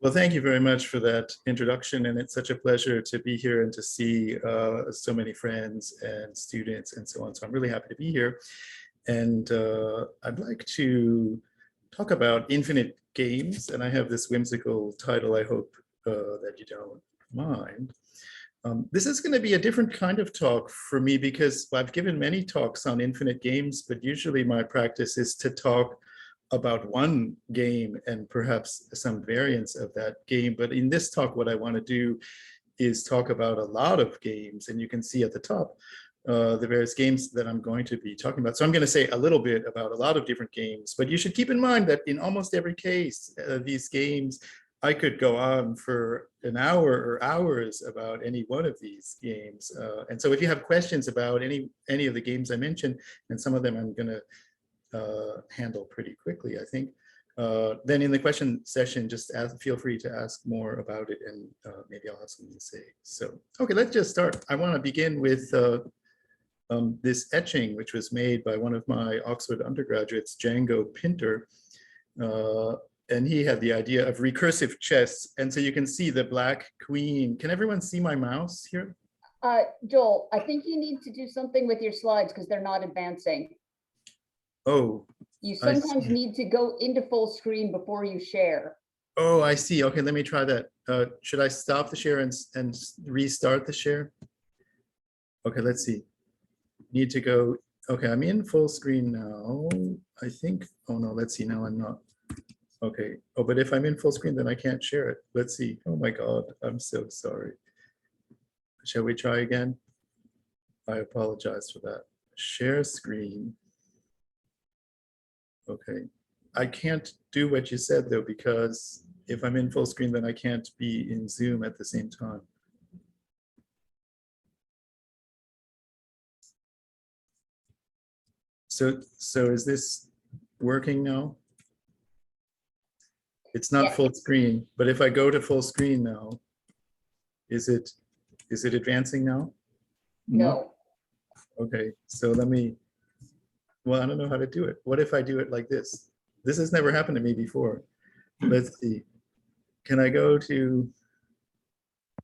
Well, thank you very much for that introduction, and it's such a pleasure to be here and to see so many friends and students and so on. So I'm really happy to be here, and I'd like to talk about infinite games, and I have this whimsical title. I hope that you don't mind. This is going to be a different kind of talk for me because I've given many talks on infinite games, but usually my practice is to talk about one game and perhaps some variants of that game. But in this talk, what I want to do is talk about a lot of games, and you can see at the top the various games that I'm going to be talking about. So I'm going to say a little bit about a lot of different games, but you should keep in mind that in almost every case, these games, I could go on for an hour or hours about any one of these games. And so if you have questions about any of the games I mentioned, and some of them I'm going to handle pretty quickly, I think, then in the question session, just feel free to ask more about it, and maybe I'll have something to say. So, okay, let's just start. I want to begin with this etching, which was made by one of my Oxford undergraduates, Django Pinter. And he had the idea of recursive chess. And so you can see the black queen. Can everyone see my mouse here? Joel, I think you need to do something with your slides because they're not advancing. Oh. You sometimes need to go into full screen before you share. Oh, I see. Okay, let me try that. Should I stop the share and restart the share? Okay, let's see. Need to go. Okay, I'm in full screen now. I think. Oh no, let's see. Now I'm not. Okay. Oh, but if I'm in full screen, then I can't share it. Let's see. Oh my God, I'm so sorry. Shall we try again? I apologize for that. Share screen. Okay. I can't do what you said though, because if I'm in full screen, then I can't be in Zoom at the same time. So is this working now? It's not full screen, but if I go to full screen now, is it advancing now? No. Okay, so let me, well, I don't know how to do it. What if I do it like this? This has never happened to me before. Let's see. Can I go to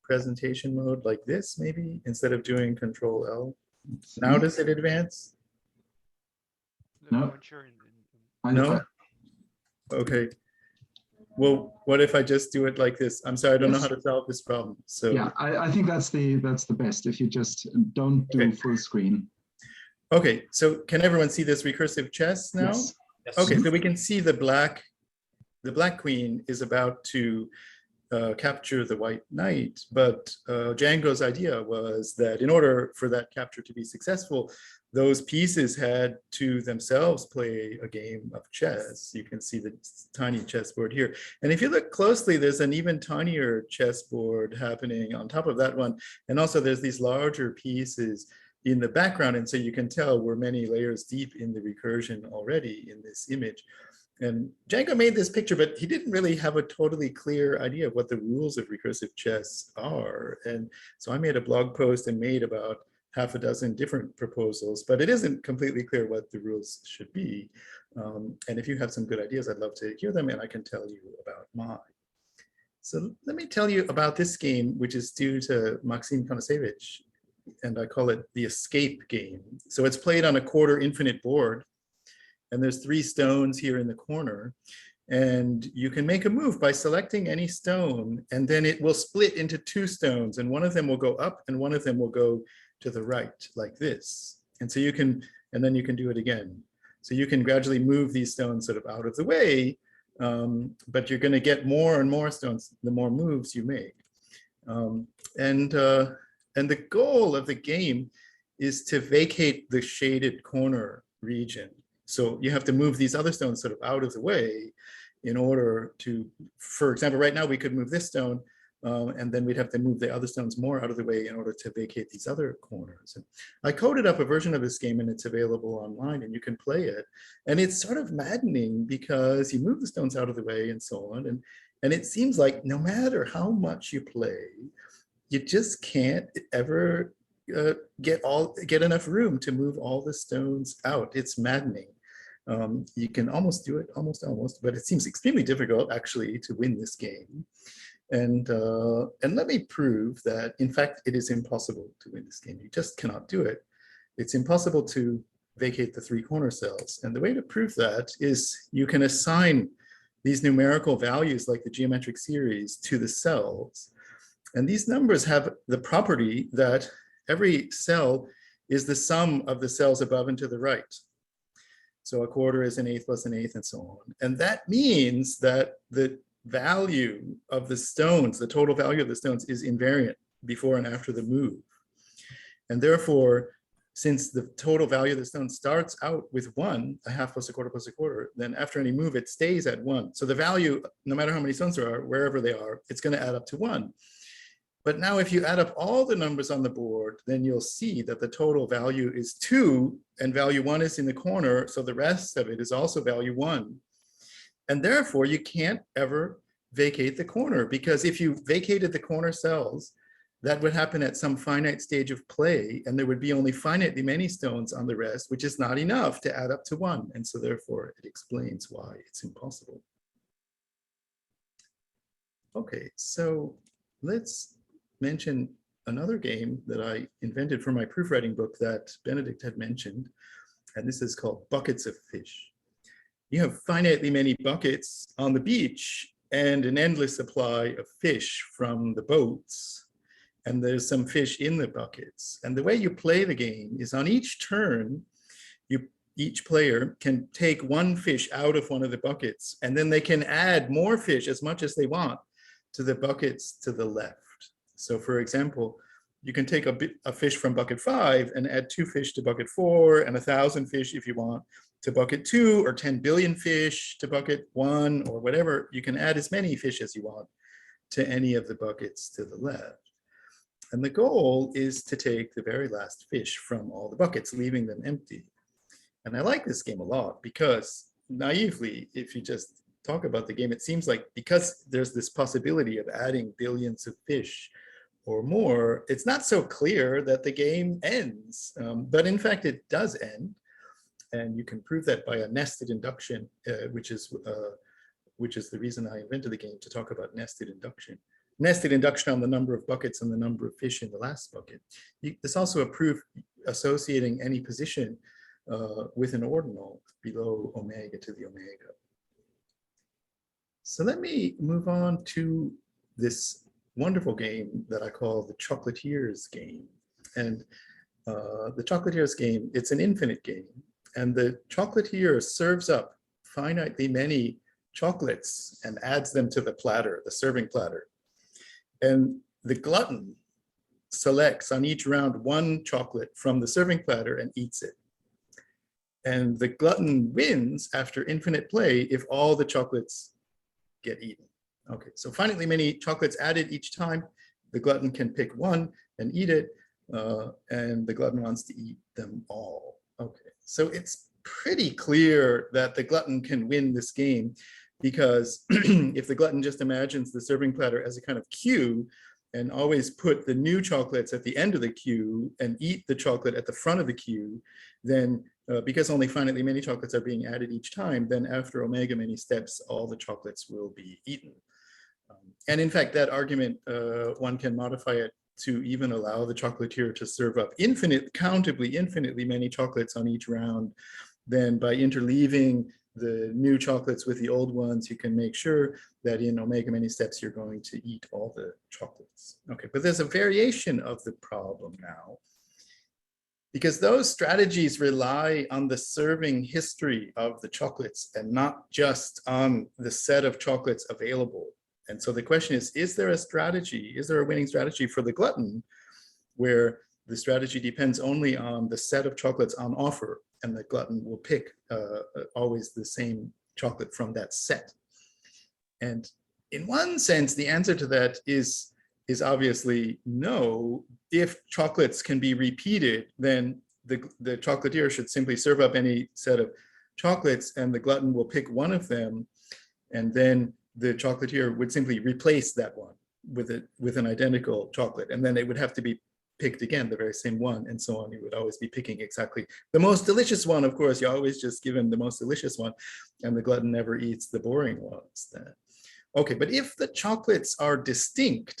presentation mode like this, maybe, instead of doing Control L? Now does it advance? No. No? Okay. Well, what if I just do it like this? I'm sorry, I don't know how to solve this problem. So yeah, I think that's the best, if you just don't do full screen. Okay, so can everyone see this recursive chess now? Yes. Yes. Okay, so we can see the black queen is about to capture the white knight, but Django's idea was that in order for that capture to be successful, those pieces had to themselves play a game of chess. You can see the tiny chessboard here. And if you look closely, there's an even tinier chessboard happening on top of that one. And also there's these larger pieces in the background. And so you can tell we're many layers deep in the recursion already in this image. And Django made this picture, but he didn't really have a totally clear idea of what the rules of recursive chess are. And so I made a blog post and made about half a dozen different proposals, but it isn't completely clear what the rules should be. And if you have some good ideas, I'd love to hear them, and I can tell you about mine. So let me tell you about this game, which is due to Maxim Konasevich, and I call it the escape game. So it's played on a quarter infinite board, and there's 3 stones here in the corner. And you can make a move by selecting any stone, and then it will split into 2 stones, and one of them will go up and one of them will go to the right, like this. And so you can, and then you can do it again. So you can gradually move these stones sort of out of the way, but you're going to get more and more stones the more moves you make. And the goal of the game is to vacate the shaded corner region. So you have to move these other stones sort of out of the way in order to, for example, right now we could move this stone, and then we'd have to move the other stones more out of the way in order to vacate these other corners. And I coded up a version of this game, and it's available online, and you can play it. And it's sort of maddening because you move the stones out of the way and so on. And it seems like no matter how much you play, you just can't ever get enough room to move all the stones out. It's maddening. You can almost do it, almost, but it seems extremely difficult actually to win this game. And let me prove that, in fact, it is impossible to win this game. You just cannot do it. It's impossible to vacate the 3 corner cells. And the way to prove that is you can assign these numerical values like the geometric series to the cells. And these numbers have the property that every cell is the sum of the cells above and to the right. So a quarter is an eighth plus an eighth and so on. And that means that the value of the stones, the total value of the stones, is invariant before and after the move. And therefore, since the total value of the stone starts out with 1, a half plus a quarter, then after any move, it stays at 1. So the value, no matter how many stones there are, wherever they are, it's going to add up to 1. But now if you add up all the numbers on the board, then you'll see that the total value is 2, and value 1 is in the corner, so the rest of it is also value 1. And therefore, you can't ever vacate the corner, because if you vacated the corner cells, that would happen at some finite stage of play, and there would be only finitely many stones on the rest, which is not enough to add up to 1. And so therefore, it explains why it's impossible. Okay, so let's mention another game that I invented for my proofwriting book that Benedict had mentioned, and this is called Buckets of Fish. You have finitely many buckets on the beach and an endless supply of fish from the boats, and there's some fish in the buckets. And the way you play the game is on each turn, each player can take 1 fish out of one of the buckets, and then they can add more fish as much as they want to the buckets to the left. So for example, you can take a fish from bucket 5 and add 2 fish to bucket 4 and 1,000 fish if you want to bucket 2, or 10 billion fish to bucket 1, or whatever. You can add as many fish as you want to any of the buckets to the left. And the goal is to take the very last fish from all the buckets, leaving them empty. And I like this game a lot because naively, if you just talk about the game, it seems like because there's this possibility of adding billions of fish or more, it's not so clear that the game ends. But in fact, it does end. And you can prove that by a nested induction, which is the reason I invented the game, to talk about nested induction. Nested induction on the number of buckets and the number of fish in the last bucket. There's also a proof associating any position with an ordinal below omega to the omega. So let me move on to this wonderful game that I call the Chocolatiers game. And the Chocolatiers game, it's an infinite game. And the chocolatier serves up finitely many chocolates and adds them to the platter, the serving platter. And the glutton selects on each round 1 chocolate from the serving platter and eats it. And the glutton wins after infinite play if all the chocolates get eaten. Okay, so finitely many chocolates added each time. The glutton can pick 1 and eat it, and the glutton wants to eat them all. Okay, so it's pretty clear that the glutton can win this game, because if the glutton just imagines the serving platter as a kind of queue and always put the new chocolates at the end of the queue and eat the chocolate at the front of the queue, then because only finitely many chocolates are being added each time, then after omega many steps, all the chocolates will be eaten. And in fact, that argument, one can modify it to even allow the chocolatier to serve up countably infinitely many chocolates on each round. Then by interleaving the new chocolates with the old ones, you can make sure that in omega many steps, you're going to eat all the chocolates. Okay, but there's a variation of the problem now, because those strategies rely on the serving history of the chocolates and not just on the set of chocolates available. And so the question is there a strategy, is there a winning strategy for the glutton where the strategy depends only on the set of chocolates on offer, and the glutton will pick always the same chocolate from that set? And in one sense, the answer to that is obviously no. If chocolates can be repeated, then the chocolatier should simply serve up any set of chocolates, and the glutton will pick one of them, and then the chocolatier would simply replace that one with an identical chocolate, and then it would have to be picked again the very same one, and so on. You would always be picking exactly the most delicious one. Of course, you always just give him the most delicious one, and the glutton never eats the boring ones. Then, okay, but if the chocolates are distinct,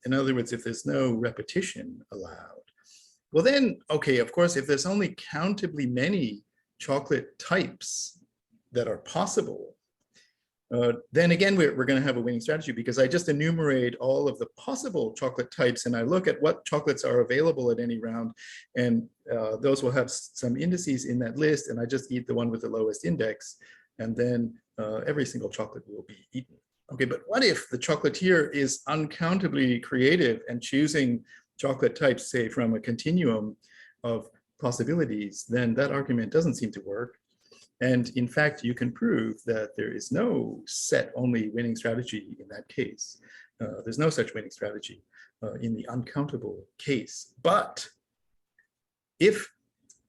in other words, if there's no repetition allowed, well then, okay, of course, if there's only countably many chocolate types that are possible, then again, we're going to have a winning strategy, because I just enumerate all of the possible chocolate types, and I look at what chocolates are available at any round, and those will have some indices in that list, and I just eat the one with the lowest index, and then every single chocolate will be eaten. Okay, but what if the chocolatier is uncountably creative and choosing chocolate types, say, from a continuum of possibilities? Then that argument doesn't seem to work. And in fact, you can prove that there is no set-only winning strategy in that case. There's no such winning strategy in the uncountable case. But if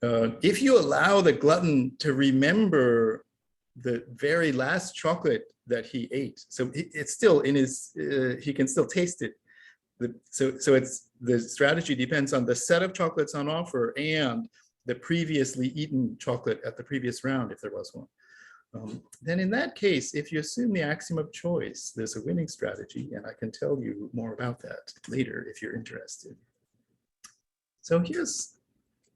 you allow the glutton to remember the very last chocolate that he ate, so it's still in his, he can still taste it. So it's, the strategy depends on the set of chocolates on offer and the previously eaten chocolate at the previous round, if there was one. Then in that case, if you assume the axiom of choice, there's a winning strategy, and I can tell you more about that later if you're interested. So here's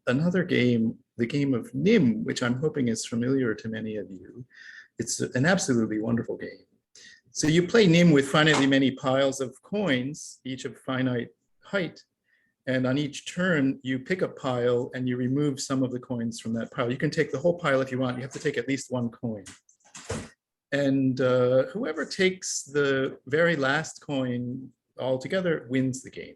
another game, the game of Nim, which I'm hoping is familiar to many of you. It's an absolutely wonderful game. So you play Nim with finitely many piles of coins, each of finite height. And on each turn, you pick a pile and you remove some of the coins from that pile. You can take the whole pile if you want. You have to take at least one coin. And whoever takes the very last coin altogether wins the game.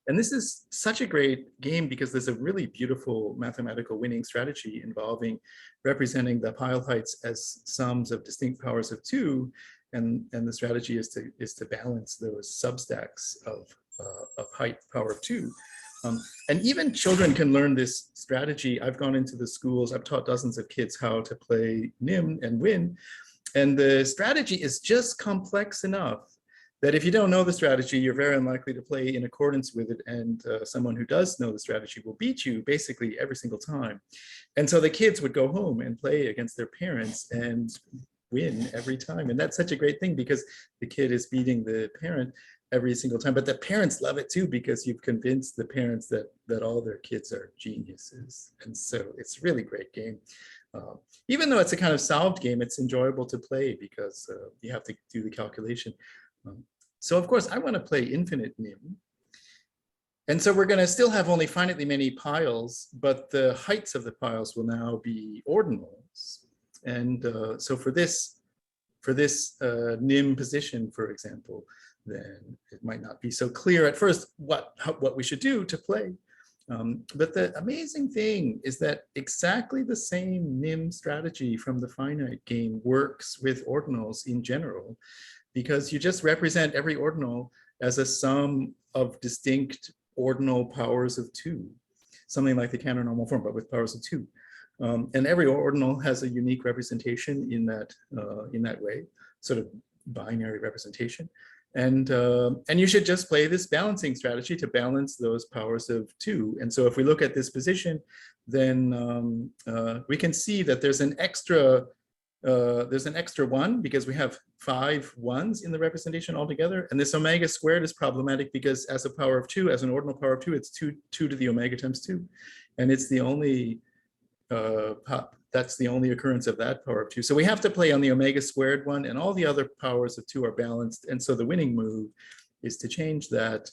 And this is such a great game because there's a really beautiful mathematical winning strategy involving representing the pile heights as sums of distinct powers of 2. And the strategy is to balance those substacks of height power of 2. And even children can learn this strategy. I've gone into the schools, I've taught dozens of kids how to play Nim and win. And the strategy is just complex enough that if you don't know the strategy, you're very unlikely to play in accordance with it. And someone who does know the strategy will beat you basically every single time. And so the kids would go home and play against their parents and win every time. And that's such a great thing because the kid is beating the parent every single time, but the parents love it too because you've convinced the parents that all their kids are geniuses. And so it's a really great game. Even though it's a kind of solved game, it's enjoyable to play because you have to do the calculation. So of course I want to play infinite Nim. And so we're going to still have only finitely many piles, but the heights of the piles will now be ordinals. And so for this Nim position, for example, then it might not be so clear at first what we should do to play. But the amazing thing is that exactly the same Nim strategy from the finite game works with ordinals in general, because you just represent every ordinal as a sum of distinct ordinal powers of 2, something like the counter-normal form, but with powers of 2. And every ordinal has a unique representation in that way, sort of binary representation. And you should just play this balancing strategy to balance those powers of 2. And so if we look at this position, then we can see that there's an extra 1 because we have 5 1s in the representation altogether. And this omega squared is problematic because as a power of 2, as an ordinal power of 2, it's 2 to the omega times 2. And it's the only, that's the only occurrence of that power of 2. So we have to play on the omega squared one, and all the other powers of 2 are balanced. And so the winning move is to change that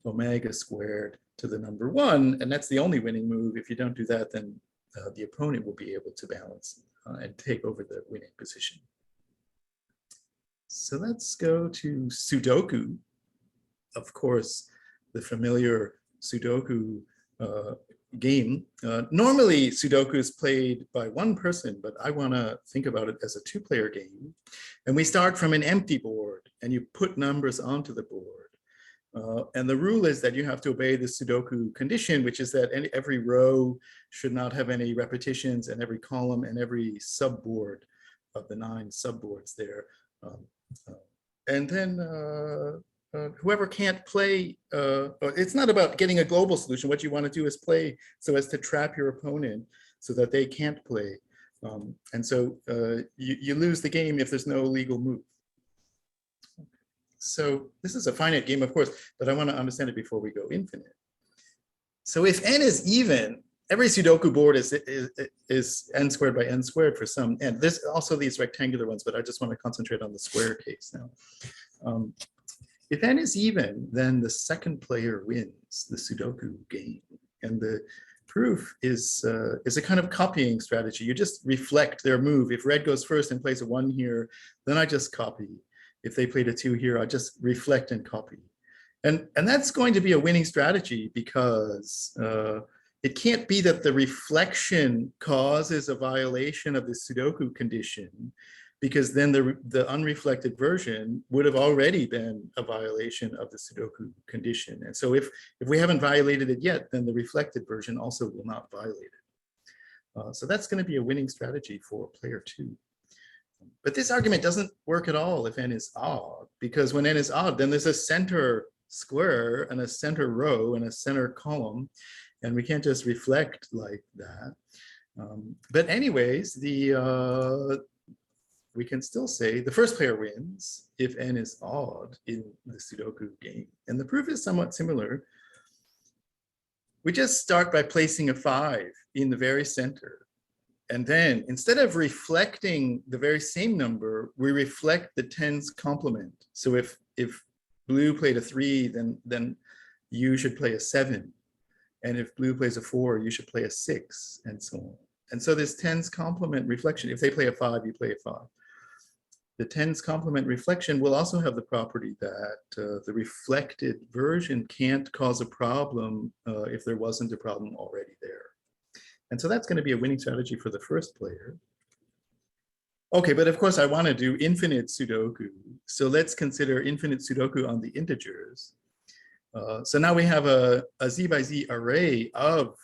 omega squared to the number 1. And that's the only winning move. If you don't do that, then the opponent will be able to balance and take over the winning position. So let's go to Sudoku. Of course, the familiar Sudoku game. Normally, Sudoku is played by one person, but I want to think about it as a 2-player game. And we start from an empty board, and you put numbers onto the board. And the rule is that you have to obey the Sudoku condition, which is that every row should not have any repetitions, and every column and every subboard of the 9 subboards there. And then whoever can't play, it's not about getting a global solution. What you want to do is play so as to trap your opponent so that they can't play. And so you lose the game if there's no legal move. So this is a finite game, of course, but I want to understand it before we go infinite. So if n is even, every Sudoku board is n squared by n squared for some n. There's also these rectangular ones, but I just want to concentrate on the square case now. If n is even, then the second player wins the Sudoku game. And the proof is a kind of copying strategy. You just reflect their move. If red goes first and plays a 1 here, then I just copy. If they played a 2 here, I just reflect and copy. And that's going to be a winning strategy because it can't be that the reflection causes a violation of the Sudoku condition, because then the unreflected version would have already been a violation of the Sudoku condition. And so if we haven't violated it yet, then the reflected version also will not violate it. So that's going to be a winning strategy for player 2. But this argument doesn't work at all if n is odd, because when n is odd, then there's a center square and a center row and a center column, and we can't just reflect like that. But anyways, we can still say the first player wins if n is odd in the Sudoku game. And the proof is somewhat similar. We just start by placing a 5 in the very center. And then instead of reflecting the very same number, we reflect the 10's complement. So if blue played a 3, then you should play a 7. And if blue plays a 4, you should play a 6, and so on. And so this 10's complement reflection, if they play a 5, you play a 5. The 10's complement reflection will also have the property that the reflected version can't cause a problem if there wasn't a problem already there. And so that's going to be a winning strategy for the first player. Okay, but of course I want to do infinite Sudoku. So let's consider infinite Sudoku on the integers. So now we have a z by z array of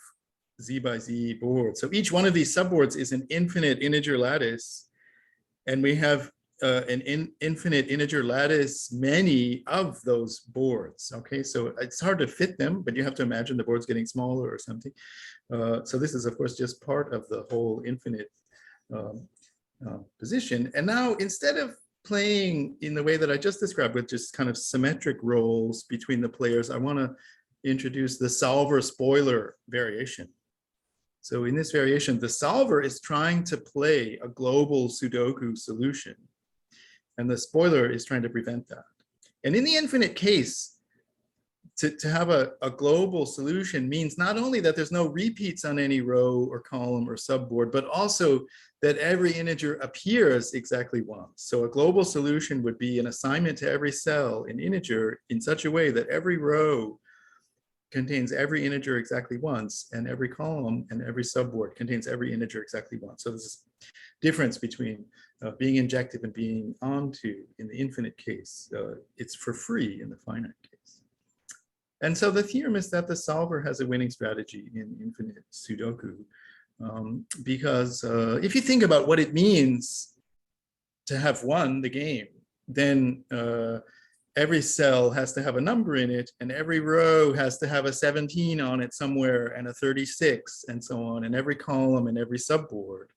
z by z boards. So each one of these subboards is an infinite integer lattice, and we have an infinite integer lattice many of those boards. Okay, so it's hard to fit them, but you have to imagine the board's getting smaller or something. So this is, of course, just part of the whole infinite position. And now, instead of playing in the way that I just described with just kind of symmetric roles between the players, I want to introduce the solver-spoiler variation. So in this variation, the solver is trying to play a global Sudoku solution, and the spoiler is trying to prevent that. And in the infinite case, to have a global solution means not only that there's no repeats on any row or column or subboard, but also that every integer appears exactly once. So a global solution would be an assignment to every cell in integer in such a way that every row contains every integer exactly once, and every column and every subboard contains every integer exactly once. So this difference between being injective and being onto in the infinite case, it's for free in the finite case. And so the theorem is that the solver has a winning strategy in infinite Sudoku, because if you think about what it means to have won the game, then every cell has to have a number in it, and every row has to have a 17 on it somewhere, and a 36, and so on, and every column and every subboard.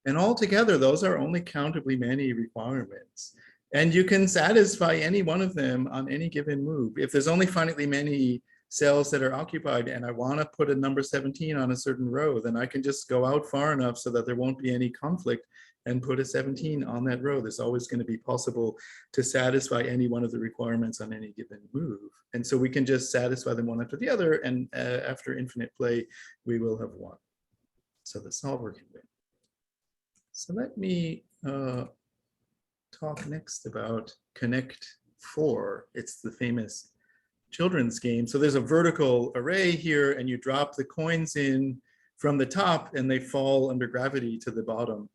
And altogether, those are only countably many requirements. And you can satisfy any one of them on any given move. If there's only finitely many cells that are occupied and I want to put a number 17 on a certain row, then I can just go out far enough so that there won't be any conflict and put a 17 on that row. There's always going to be possible to satisfy any one of the requirements on any given move. And so we can just satisfy them one after the other, and after infinite play, we will have won. So the solver can win. So let me talk next about Connect 4. It's the famous children's game. So there's a vertical array here, and you drop the coins in from the top, and they fall under gravity to the bottom.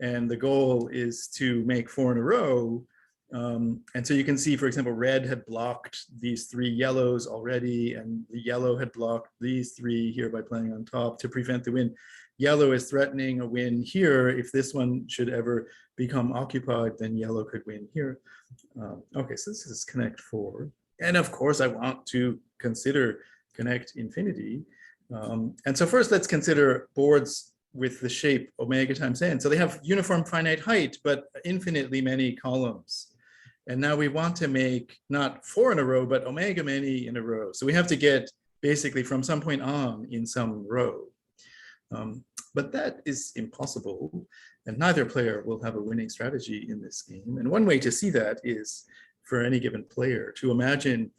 And the goal is to make 4 in a row. And so you can see, for example, red had blocked these 3 yellows already, and the yellow had blocked these 3 here by playing on top to prevent the win. Yellow is threatening a win here if this one should ever become occupied, then yellow could win here. Okay, so this is connect 4. And of course, I want to consider connect infinity. And so first, let's consider boards with the shape omega times n. So they have uniform finite height, but infinitely many columns. And now we want to make not 4 in a row, but omega many in a row. So we have to get basically from some point on in some row. But that is impossible, and neither player will have a winning strategy in this game. And one way to see that is for any given player to imagine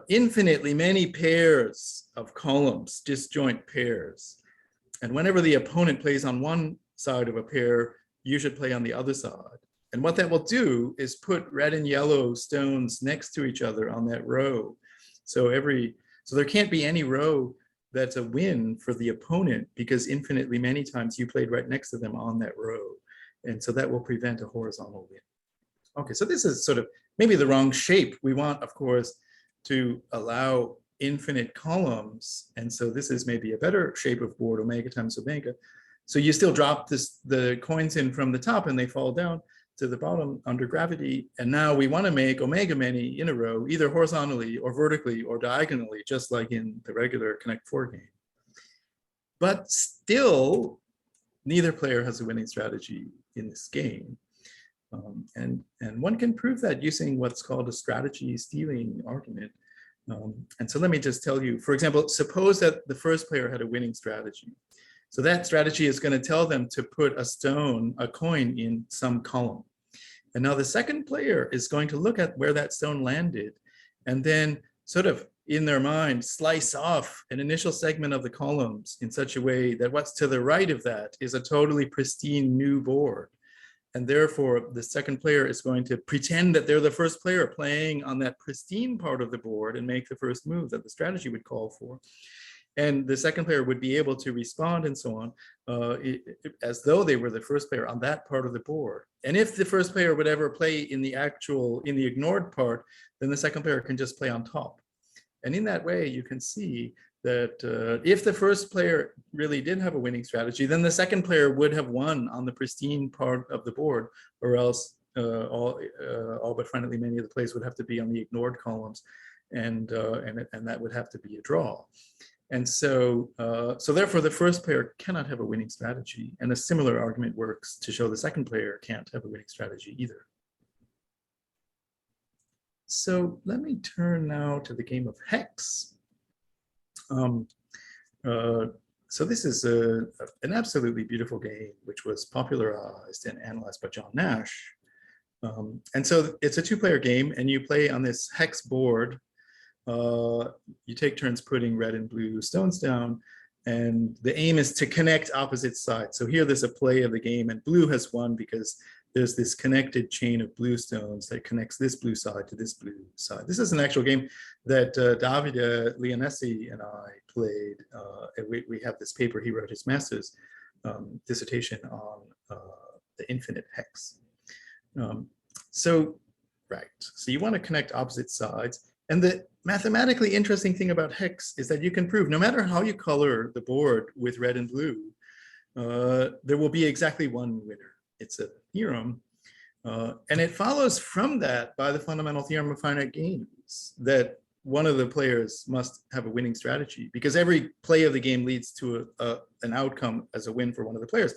infinitely many pairs of columns, disjoint pairs. And whenever the opponent plays on one side of a pair, you should play on the other side. And what that will do is put red and yellow stones next to each other on that row. So there can't be any row that's a win for the opponent because infinitely many times you played right next to them on that row. And so that will prevent a horizontal win. Okay, so this is sort of maybe the wrong shape. We want, of course, to allow infinite columns. And so this is maybe a better shape of board, omega times omega. So you still drop the coins in from the top and they fall down to the bottom under gravity. And now we want to make omega many in a row, either horizontally or vertically or diagonally, just like in the regular Connect 4 game. But still, neither player has a winning strategy in this game. And one can prove that using what's called a strategy stealing argument. And so let me just tell you, for example, suppose that the first player had a winning strategy. So that strategy is going to tell them to put a coin in some column. And now the second player is going to look at where that stone landed and then sort of in their mind slice off an initial segment of the columns in such a way that what's to the right of that is a totally pristine new board. And therefore, the second player is going to pretend that they're the first player playing on that pristine part of the board and make the first move that the strategy would call for. And the second player would be able to respond and so on as though they were the first player on that part of the board. And if the first player would ever play in the ignored part, then the second player can just play on top. And in that way, you can see that if the first player really did have a winning strategy, then the second player would have won on the pristine part of the board, or else all but finally many of the plays would have to be on the ignored columns, and that would have to be a draw. And so therefore, the first player cannot have a winning strategy. And a similar argument works to show the second player can't have a winning strategy either. So let me turn now to the game of hex. So this is an absolutely beautiful game, which was popularized and analyzed by John Nash. And so it's a 2-player game, and you play on this hex board. You take turns putting red and blue stones down, and the aim is to connect opposite sides. So here there's a play of the game, and blue has won because there's this connected chain of blue stones that connects this blue side to this blue side. This is an actual game that David Leonesi and I played. We have this paper, he wrote his master's dissertation on the infinite hex. So you want to connect opposite sides. And the mathematically interesting thing about hex is that you can prove no matter how you color the board with red and blue, there will be exactly one winner. It's a theorem. And it follows from that by the fundamental theorem of finite games that one of the players must have a winning strategy, because every play of the game leads to an outcome as a win for one of the players.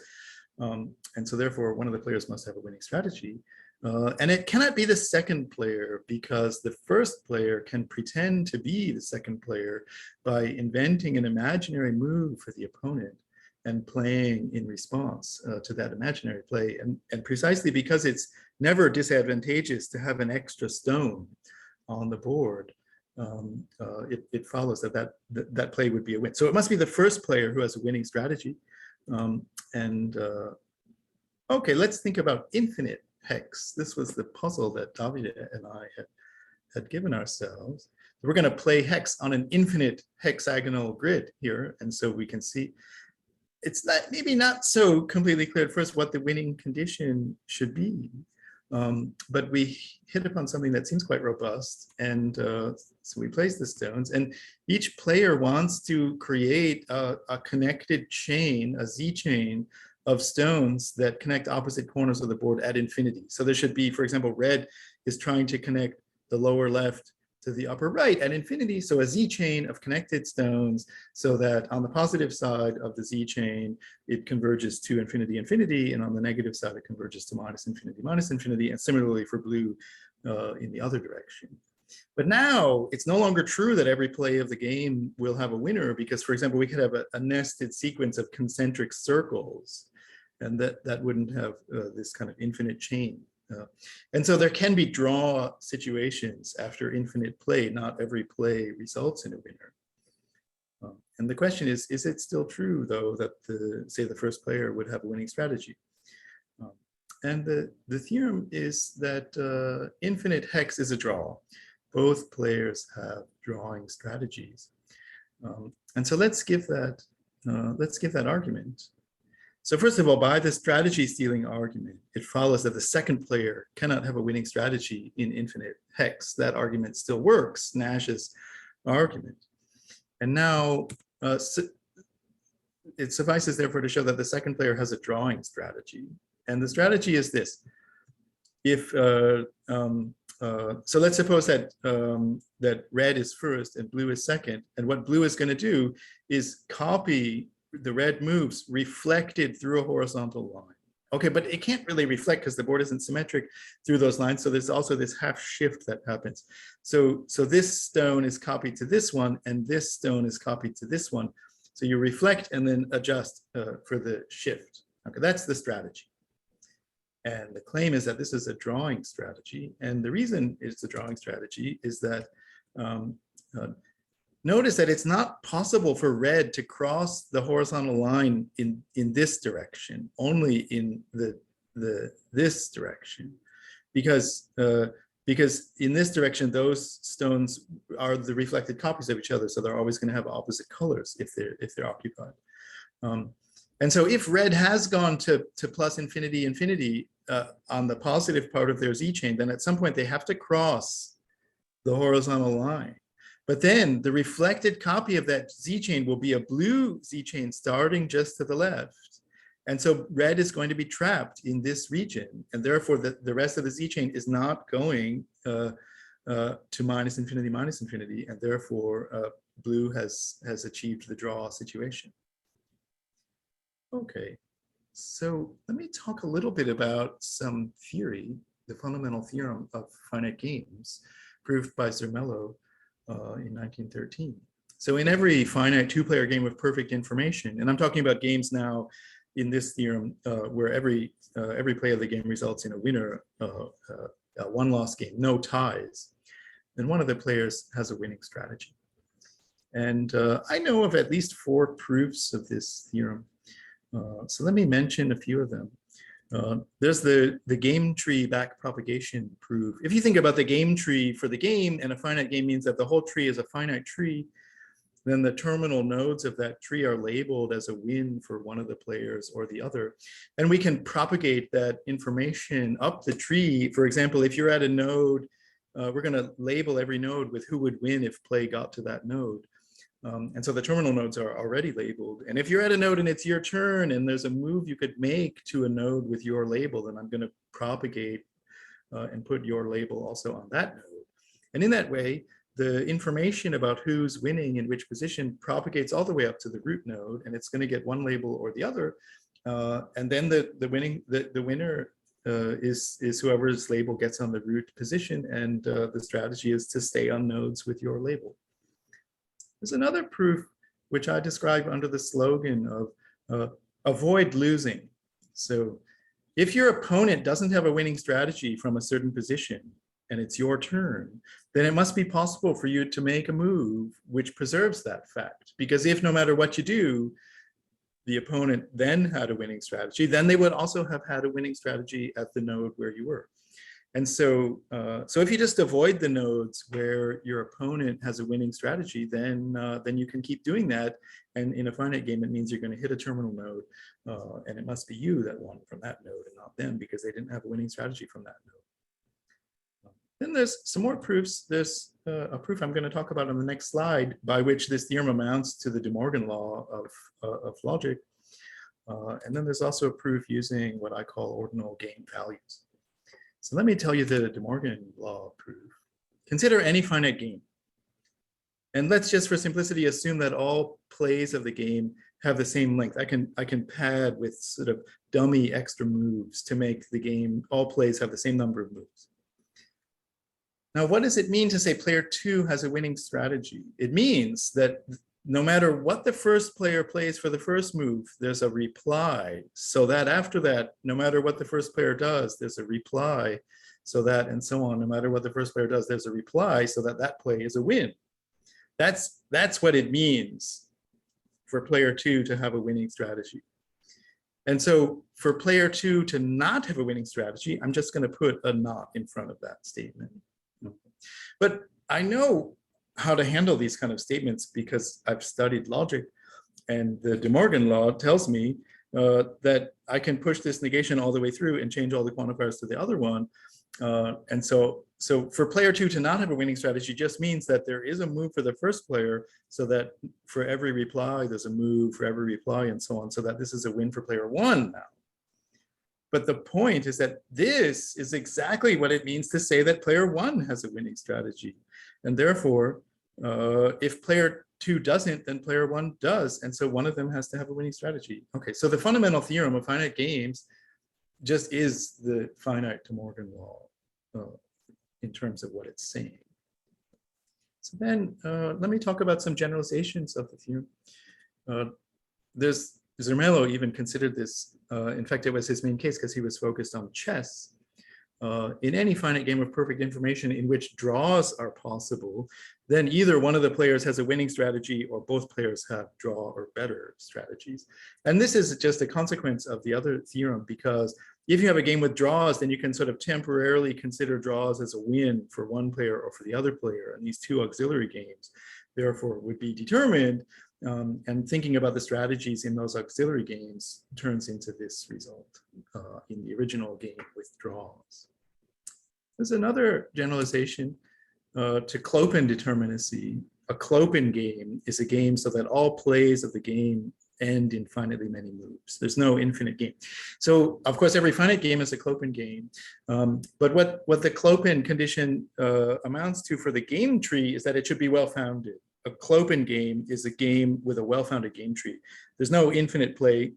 And so therefore, one of the players must have a winning strategy. And it cannot be the second player, because the first player can pretend to be the second player by inventing an imaginary move for the opponent and playing in response to that imaginary play. And precisely because it's never disadvantageous to have an extra stone on the board, it follows that play would be a win. So it must be the first player who has a winning strategy. Okay, let's think about infinite hex. This was the puzzle that David and I had given ourselves. We're going to play hex on an infinite hexagonal grid here, and so we can see it's maybe not so completely clear at first what the winning condition should be, but we hit upon something that seems quite robust, and so we place the stones, and each player wants to create a connected chain, a Z chain of stones that connect opposite corners of the board at infinity. So there should be, for example, red is trying to connect the lower left to the upper right at infinity. So a Z chain of connected stones so that on the positive side of the Z chain, it converges to infinity, infinity, and on the negative side, it converges to minus infinity, and similarly for blue in the other direction. But now it's no longer true that every play of the game will have a winner because, for example, we could have a nested sequence of concentric circles, and that wouldn't have this kind of infinite chain. And so there can be draw situations after infinite play. Not every play results in a winner. And the question is it still true, though, that say the first player would have a winning strategy? And the theorem is that infinite hex is a draw. Both players have drawing strategies. And so let's give that argument. So first of all, by the strategy stealing argument, it follows that the second player cannot have a winning strategy in infinite hex. That argument still works, Nash's argument. And now it suffices therefore to show that the second player has a drawing strategy. And the strategy is this. So let's suppose that that red is first and blue is second. And what blue is going to do is copy the red moves reflected through a horizontal line. Okay, but it can't really reflect because the board isn't symmetric through those lines. So there's also this half shift that happens. So this stone is copied to this one, and this stone is copied to this one. So you reflect and then adjust for the shift. Okay, that's the strategy. And the claim is that this is a drawing strategy. And the reason it's a drawing strategy is that notice that it's not possible for red to cross the horizontal line in this direction, only in this direction, because in this direction those stones are the reflected copies of each other, so they're always going to have opposite colors if they're occupied. And so if red has gone to plus infinity, infinity on the positive part of their Z chain, then at some point they have to cross the horizontal line. But then the reflected copy of that Z chain will be a blue Z chain starting just to the left. And so red is going to be trapped in this region. And therefore the rest of the Z chain is not going to minus infinity. And therefore blue has achieved the draw situation. Okay, so let me talk a little bit about some theory, the fundamental theorem of finite games, proved by Zermelo in 1913. So in every finite two-player game with perfect information, and I'm talking about games now in this theorem where every play of the game results in a winner, a one-loss game, no ties, then one of the players has a winning strategy. And I know of at least 4 proofs of this theorem. So let me mention a few of them. There's the game tree backpropagation proof. If you think about the game tree for the game, and a finite game means that the whole tree is a finite tree, then the terminal nodes of that tree are labeled as a win for one of the players or the other. And we can propagate that information up the tree. For example, if you're at a node, we're going to label every node with who would win if play got to that node. And so the terminal nodes are already labeled. And if you're at a node and it's your turn and there's a move you could make to a node with your label, then I'm going to propagate and put your label also on that node. And in that way, the information about who's winning in which position propagates all the way up to the root node, and it's going to get one label or the other. And then the winner is whoever's label gets on the root position, and the strategy is to stay on nodes with your label. There's another proof which I describe under the slogan of avoid losing. So if your opponent doesn't have a winning strategy from a certain position and it's your turn, then it must be possible for you to make a move which preserves that fact. Because if no matter what you do, the opponent then had a winning strategy, then they would also have had a winning strategy at the node where you were. And so, so if you just avoid the nodes where your opponent has a winning strategy, then you can keep doing that. And in a finite game, it means you're going to hit a terminal node, and it must be you that won from that node and not them because they didn't have a winning strategy from that node. Then there's some more proofs. There's a proof I'm going to talk about on the next slide by which this theorem amounts to the De Morgan law of logic. And then there's also a proof using what I call ordinal game values. So let me tell you the De Morgan law proof. Consider any finite game. And let's just for simplicity assume that all plays of the game have the same length. I can pad with sort of dummy extra moves to make the game, all plays have the same number of moves. Now, what does it mean to say player 2 has a winning strategy? It means that no matter what the first player plays for the first move, there's a reply. So that after that, no matter what the first player does, there's a reply. So that, and so on, no matter what the first player does, there's a reply, so that that play is a win. That's what it means for player 2 to have a winning strategy. And so for player 2 to not have a winning strategy, I'm just going to put a not in front of that statement. But I know how to handle these kind of statements because I've studied logic, and the De Morgan law tells me that I can push this negation all the way through and change all the quantifiers to the other one. And so for player 2 to not have a winning strategy just means that there is a move for the first player, so that for every reply, there's a move for every reply and so on, so that this is a win for player 1 now. But the point is that this is exactly what it means to say that player 1 has a winning strategy. And therefore, if player 2 doesn't, then player 1 does. And so one of them has to have a winning strategy. Okay, so the fundamental theorem of finite games just is the finite De Morgan law in terms of what it's saying. So then let me talk about some generalizations of the theorem. Zermelo even considered this, in fact, it was his main case because he was focused on chess. In any finite game of perfect information in which draws are possible, then either one of the players has a winning strategy or both players have draw or better strategies. And this is just a consequence of the other theorem, because if you have a game with draws, then you can sort of temporarily consider draws as a win for one player or for the other player. And these two auxiliary games, therefore, would be determined. And thinking about the strategies in those auxiliary games turns into this result in the original game with draws. There's another generalization to Clopin determinacy. A Clopin game is a game so that all plays of the game end in finitely many moves. There's no infinite game. So of course, every finite game is a Clopin game. But what the Clopin condition amounts to for the game tree is that it should be well-founded. A Clopin game is a game with a well-founded game tree. There's no infinite play.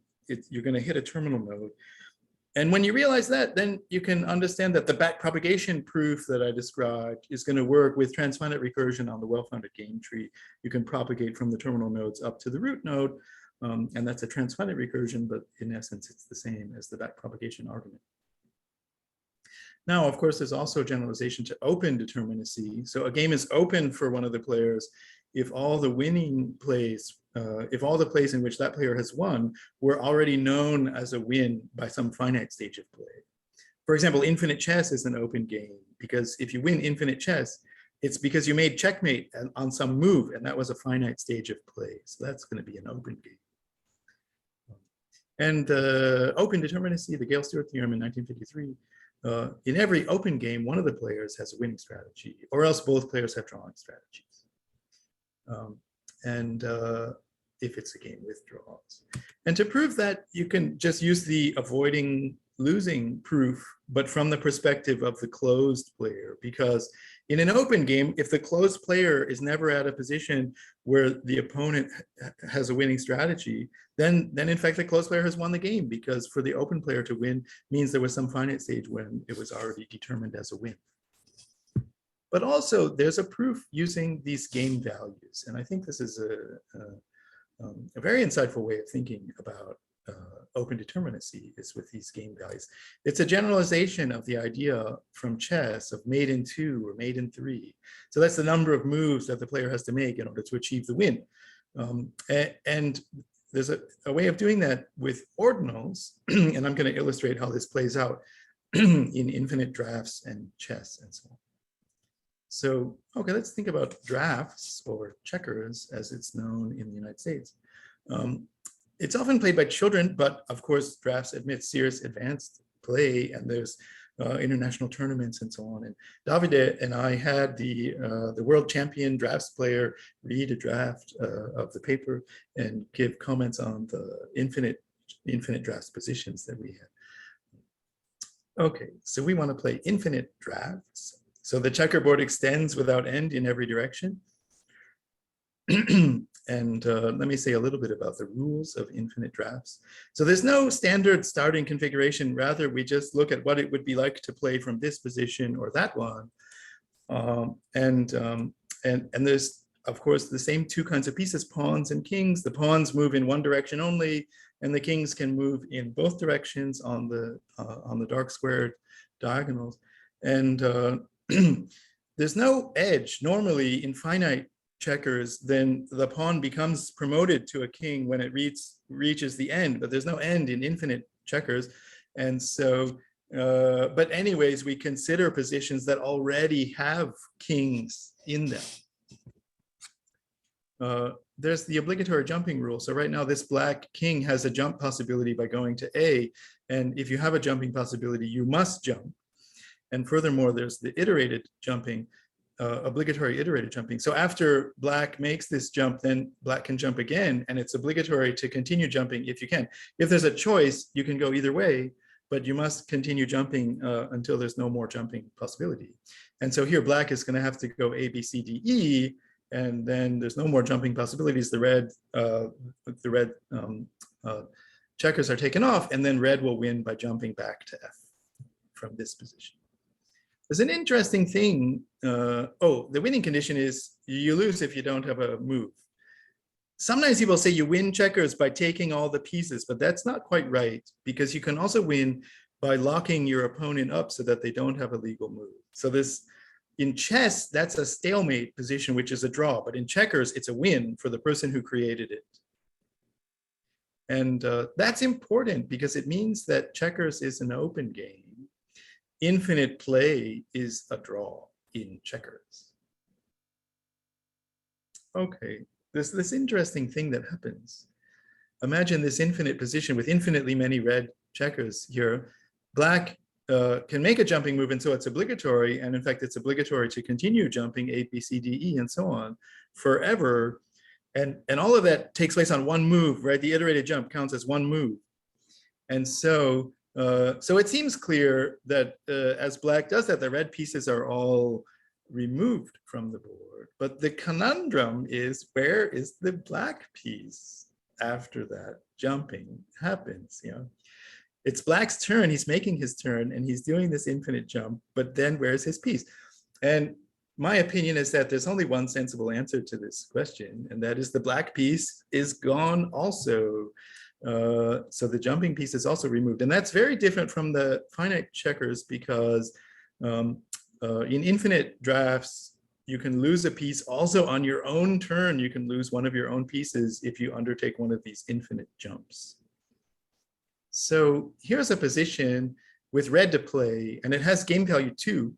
You're going to hit a terminal node. And when you realize that, then you can understand that the backpropagation proof that I described is going to work with transfinite recursion on the well-founded game tree. You can propagate from the terminal nodes up to the root node, and that's a transfinite recursion, but in essence, it's the same as the backpropagation argument. Now, of course, there's also a generalization to open determinacy. So a game is open for one of the players if all the winning plays, if all the plays in which that player has won were already known as a win by some finite stage of play. For example, infinite chess is an open game because if you win infinite chess, it's because you made checkmate on some move, and that was a finite stage of play. So that's going to be an open game. And open determinacy, the Gale-Stewart theorem in 1953, in every open game, one of the players has a winning strategy, or else both players have drawing strategies. If it's a game with draws. And to prove that, you can just use the avoiding losing proof, but from the perspective of the closed player, because in an open game, if the closed player is never at a position where the opponent has a winning strategy, then in fact the closed player has won the game, because for the open player to win means there was some finite stage when it was already determined as a win. But also there's a proof using these game values. And I think this is a very insightful way of thinking about open determinacy is with these game values. It's a generalization of the idea from chess of made in 2 or made in 3. So that's the number of moves that the player has to make in order to achieve the win. And there's a way of doing that with ordinals, and I'm going to illustrate how this plays out in infinite drafts and chess and so on. So, okay, let's think about drafts or checkers as it's known in the United States. It's often played by children, but of course, drafts admit serious advanced play, and there's international tournaments and so on. And David and I had the world champion drafts player read a draft of the paper and give comments on the infinite drafts positions that we have. Okay, so we want to play infinite drafts. So the checkerboard extends without end in every direction. And let me say a little bit about the rules of infinite drafts. So there's no standard starting configuration. Rather, we just look at what it would be like to play from this position or that one. And there's, of course, the same two kinds of pieces, pawns and kings. The pawns move in one direction only, and the kings can move in both directions on the dark squared diagonals. And there's no edge. Normally, in finite checkers, then the pawn becomes promoted to a king when it reaches the end, but there's no end in infinite checkers. And so, but anyways, we consider positions that already have kings in them. There's the obligatory jumping rule. So right now, this black king has a jump possibility by going to A. And if you have a jumping possibility, you must jump. And furthermore, there's the iterated jumping, obligatory iterated jumping. So after black makes this jump, then black can jump again, and it's obligatory to continue jumping if you can. If there's a choice, you can go either way, but you must continue jumping until there's no more jumping possibility. And so here black is going to have to go A, B, C, D, E, and then there's no more jumping possibilities. The red checkers are taken off, and then red will win by jumping back to F from this position. There's an interesting thing. The winning condition is you lose if you don't have a move. Sometimes people say you win checkers by taking all the pieces, but that's not quite right, because you can also win by locking your opponent up so that they don't have a legal move. So this, in chess, that's a stalemate position, which is a draw, but in checkers, it's a win for the person who created it. And that's important because it means that checkers is an open game. Infinite play is a draw in checkers. Okay, this interesting thing that happens. Imagine this infinite position with infinitely many red checkers here. Black can make a jumping move, and so it's obligatory. And in fact, it's obligatory to continue jumping A, B, C, D, E, and so on forever. And all of that takes place on one move, right? The iterated jump counts as one move. And so it seems clear that as black does that, the red pieces are all removed from the board. But the conundrum is, where is the black piece after that jumping happens? You know, it's black's turn. He's making his turn, and he's doing this infinite jump. But then where's his piece? And my opinion is that there's only one sensible answer to this question, and that is the black piece is gone also. So the jumping piece is also removed. And that's very different from the finite checkers, because in infinite drafts, you can lose a piece also on your own turn. You can lose one of your own pieces if you undertake one of these infinite jumps. So here's a position with red to play, and it has game value 2,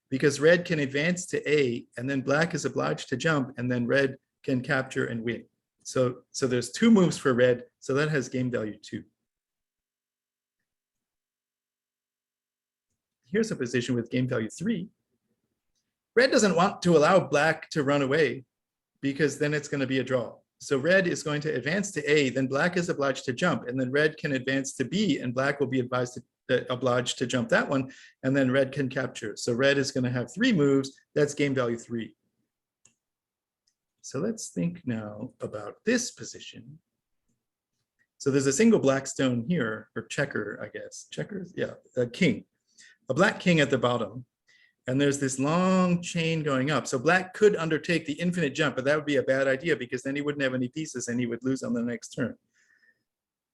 because red can advance to A, and then black is obliged to jump, and then red can capture and win. So there's 2 moves for red, so that has game value 2. Here's a position with game value 3. Red doesn't want to allow black to run away, because then it's going to be a draw. So red is going to advance to A, then black is obliged to jump, and then red can advance to B, and black will be obliged to jump that one, and then red can capture. So red is going to have 3 moves. That's game value 3. So let's think now about this position. So there's a single black stone here, or checker, I guess. Checkers? Yeah, a king. A black king at the bottom. And there's this long chain going up. So black could undertake the infinite jump, but that would be a bad idea, because then he wouldn't have any pieces and he would lose on the next turn.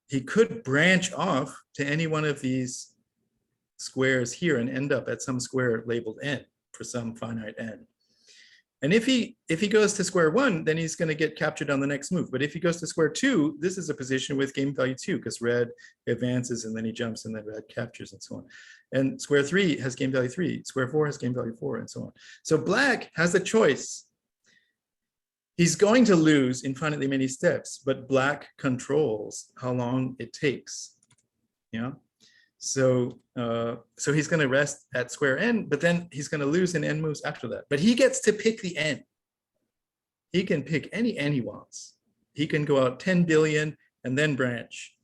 He could branch off to any one of these squares here and end up at some square labeled n for some finite n. And if he goes to square 1, then he's going to get captured on the next move. But if he goes to square 2, this is a position with game value 2, because red advances and then he jumps and then red captures and so on. And square 3 has game value 3, square 4 has game value 4, and so on. So black has a choice. He's going to lose infinitely many steps, but black controls how long it takes. Yeah. So he's going to rest at square n, but then he's going to lose in n moves after that. But he gets to pick the n. He can pick any n he wants. He can go out 10 billion and then branch.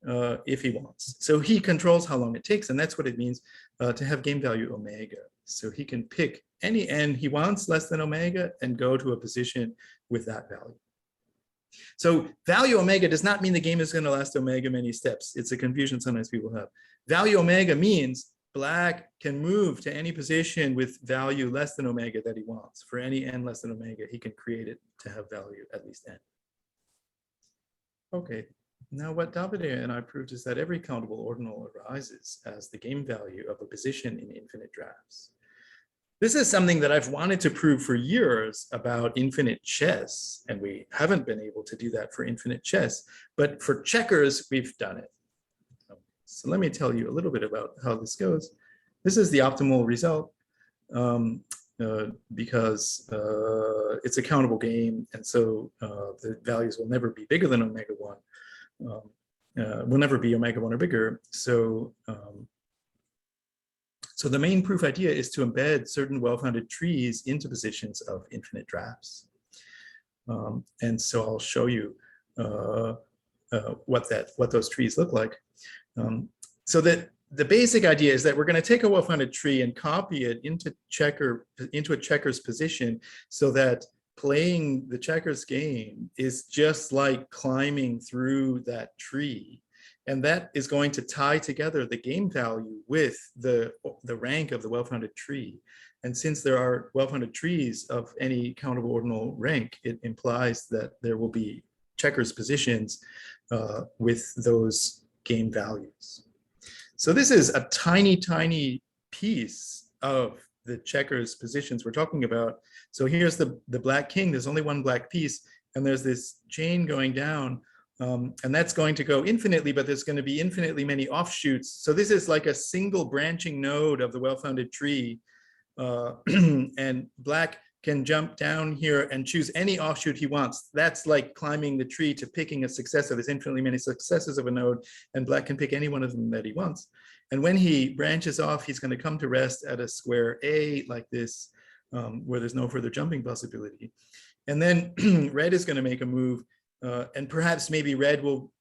if he wants. So he controls how long it takes, and that's what it means to have game value omega. So he can pick any n he wants less than omega and go to a position with that value. So value omega does not mean the game is going to last omega many steps. It's a confusion sometimes people have. Value omega means black can move to any position with value less than omega that he wants. For any n less than omega, he can create it to have value at least n. Okay, now what David and I proved is that every countable ordinal arises as the game value of a position in infinite drafts. This is something that I've wanted to prove for years about infinite chess, and we haven't been able to do that for infinite chess, but for checkers, we've done it. So let me tell you a little bit about how this goes. This is the optimal result because it's a countable game, and so the values will never be bigger than omega 1. Will never be omega 1 or bigger. So so the main proof idea is to embed certain well-founded trees into positions of infinite drafts. And so I'll show you what those trees look like. So that the basic idea is that we're going to take a well-founded tree and copy it into a checker's position, so that playing the checkers game is just like climbing through that tree. And that is going to tie together the game value with the rank of the well-founded tree. And since there are well-founded trees of any countable ordinal rank, it implies that there will be checkers positions with those game values. So this is a tiny, tiny piece of the checkers positions we're talking about. So here's the black king. There's only one black piece, and there's this chain going down. And that's going to go infinitely, but there's going to be infinitely many offshoots. So this is like a single branching node of the well-founded tree. And black can jump down here and choose any offshoot he wants. That's like climbing the tree to picking a successor. There's infinitely many successors of a node, and black can pick any one of them that he wants. And when he branches off, he's going to come to rest at a square A like this, where there's no further jumping possibility. And then red is going to make a move. And perhaps maybe red will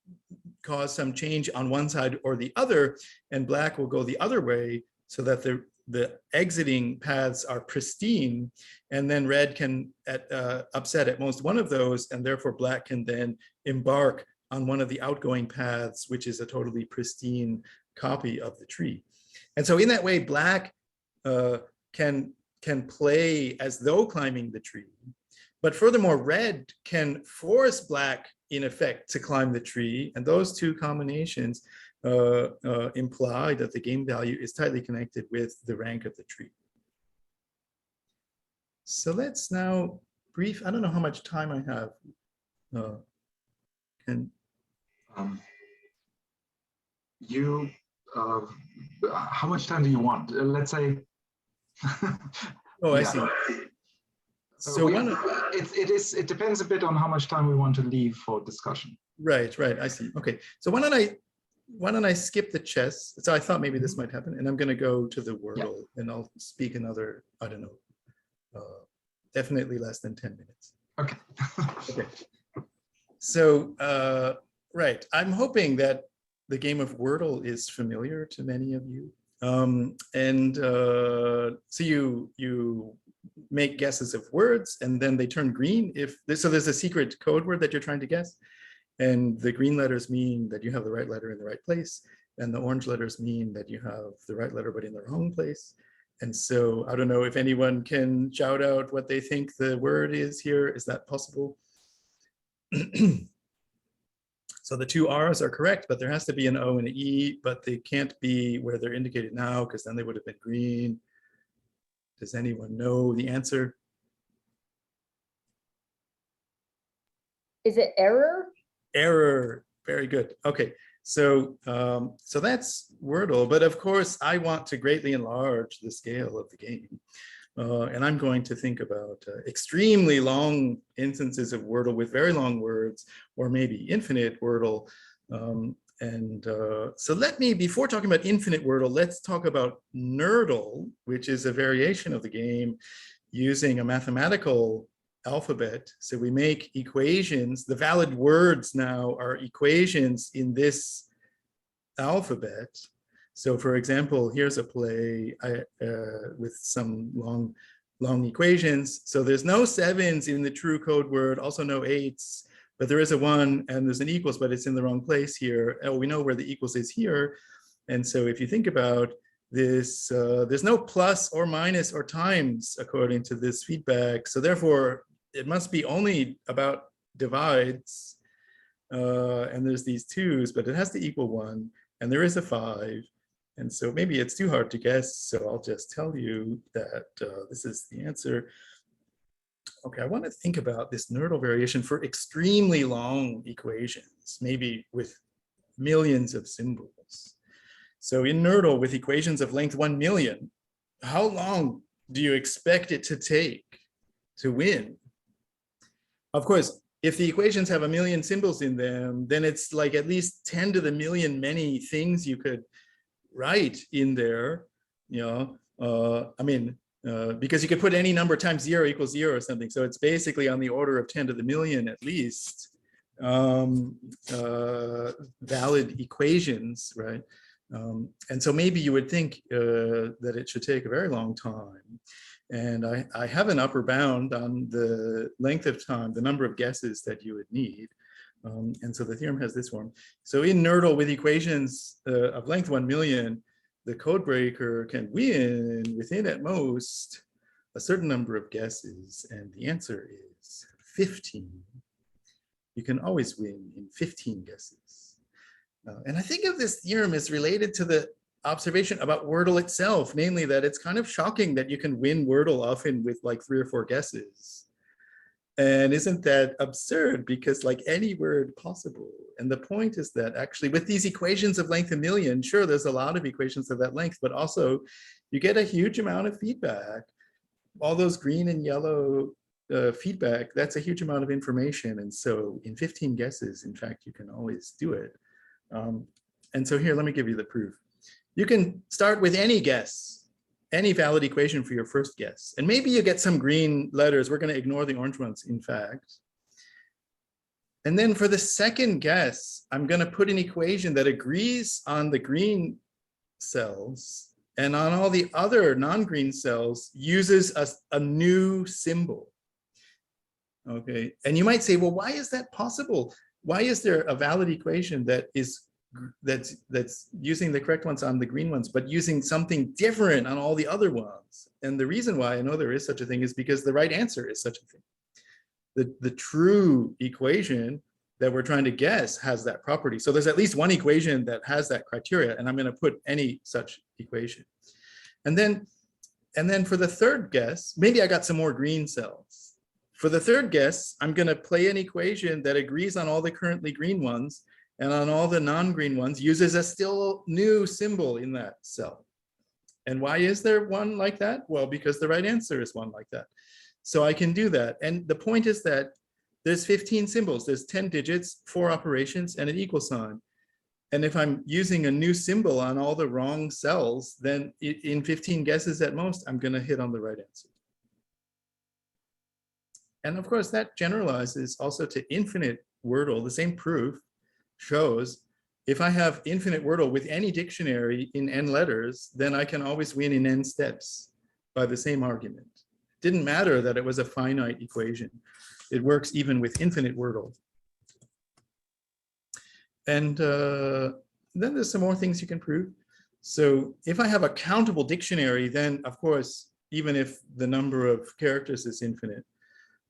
cause some change on one side or the other, and black will go the other way, so that the exiting paths are pristine, and then red can upset at most one of those, and therefore black can then embark on one of the outgoing paths, which is a totally pristine copy of the tree. And so in that way, black can play as though climbing the tree. But furthermore, red can force black, in effect, to climb the tree. And those two combinations imply that the game value is tightly connected with the rank of the tree. So let's now I don't know how much time I have. How much time do you want? Let's say. Oh, I see. So it depends a bit on how much time we want to leave for discussion. Right, I see. Okay, so why don't I skip the chess? So I thought maybe this might happen, and I'm going to go to the Wordle, and I'll speak another, I don't know, definitely less than 10 minutes. Okay. Okay. So right, I'm hoping that the game of Wordle is familiar to many of you, so you make guesses of words, and then they turn green so there's a secret code word that you're trying to guess, and the green letters mean that you have the right letter in the right place, and the orange letters mean that you have the right letter but in the wrong place. And so I don't know if anyone can shout out what they think the word is here. Is that possible? So the two R's are correct, but there has to be an O and an E, but they can't be where they're indicated now, because then they would have been green. Does anyone know the answer? Is it error? Error. Very good. Okay. So so that's Wordle, but of course I want to greatly enlarge the scale of the game. And I'm going to think about extremely long instances of Wordle with very long words, or maybe infinite Wordle. So let me, before talking about infinite Wordle, let's talk about Nerdle, which is a variation of the game using a mathematical alphabet. So we make equations. The valid words now are equations in this alphabet. So for example, here's a play with some long equations. So there's no 7s in the true code word, also no 8s, but there is a 1 and there's an equals, but it's in the wrong place here. Oh, we know where the equals is here. And so if you think about this, there's no plus or minus or times according to this feedback. So therefore, it must be only about divides. And there's these 2s, but it has to equal 1. And there is a 5. And so maybe it's too hard to guess. So I'll just tell you that this is the answer. Okay, I want to think about this Nerdle variation for extremely long equations, maybe with millions of symbols. So in Nerdle, with equations of length 1 million, how long do you expect it to take to win? Of course, if the equations have 1 million symbols in them, then it's like at least 10 to the million many things you could write in there, you know, because you could put any number times 0 equals 0 or something. So it's basically on the order of 10 to the million at least valid equations, right? And so maybe you would think that it should take a very long time. And I have an upper bound on the length of time, the number of guesses that you would need. And so the theorem has this form. So in Nerdle with equations of length 1 million, the code breaker can win within at most a certain number of guesses. And the answer is 15. You can always win in 15 guesses. And I think of this theorem as related to the observation about Wordle itself, namely that it's kind of shocking that you can win Wordle often with like 3 or 4 guesses. And isn't that absurd? Because like any word possible. And the point is that actually with these equations of length 1 million, sure, there's a lot of equations of that length, but also you get a huge amount of feedback. All those green and yellow feedback, that's a huge amount of information. And so in 15 guesses, in fact, you can always do it. And so here, let me give you the proof. You can start with any guess, any valid equation for your first guess. And maybe you get some green letters. We're going to ignore the orange ones, in fact. And then for the second guess, I'm going to put an equation that agrees on the green cells and on all the other non-green cells uses a new symbol. Okay, and you might say, well, why is that possible? Why is there a valid equation that's using the correct ones on the green ones, but using something different on all the other ones? And the reason why I know there is such a thing is because the right answer is such a thing. The true equation that we're trying to guess has that property. So there's at least one equation that has that criteria, and I'm going to put any such equation. And then for the third guess, maybe I got some more green cells. For the third guess, I'm going to play an equation that agrees on all the currently green ones, and on all the non-green ones uses a still new symbol in that cell. And why is there one like that? Well, because the right answer is one like that. So I can do that. And the point is that there's 15 symbols, there's 10 digits, 4 operations, and an equal sign. And if I'm using a new symbol on all the wrong cells, then in 15 guesses at most, I'm going to hit on the right answer. And of course, that generalizes also to infinite Wordle. The same proof shows if I have infinite Wordle with any dictionary in n letters, then I can always win in n steps by the same argument. It didn't matter that it was a finite equation. It works even with infinite Wordle. And then there's some more things you can prove. So if I have a countable dictionary, then of course, even if the number of characters is infinite,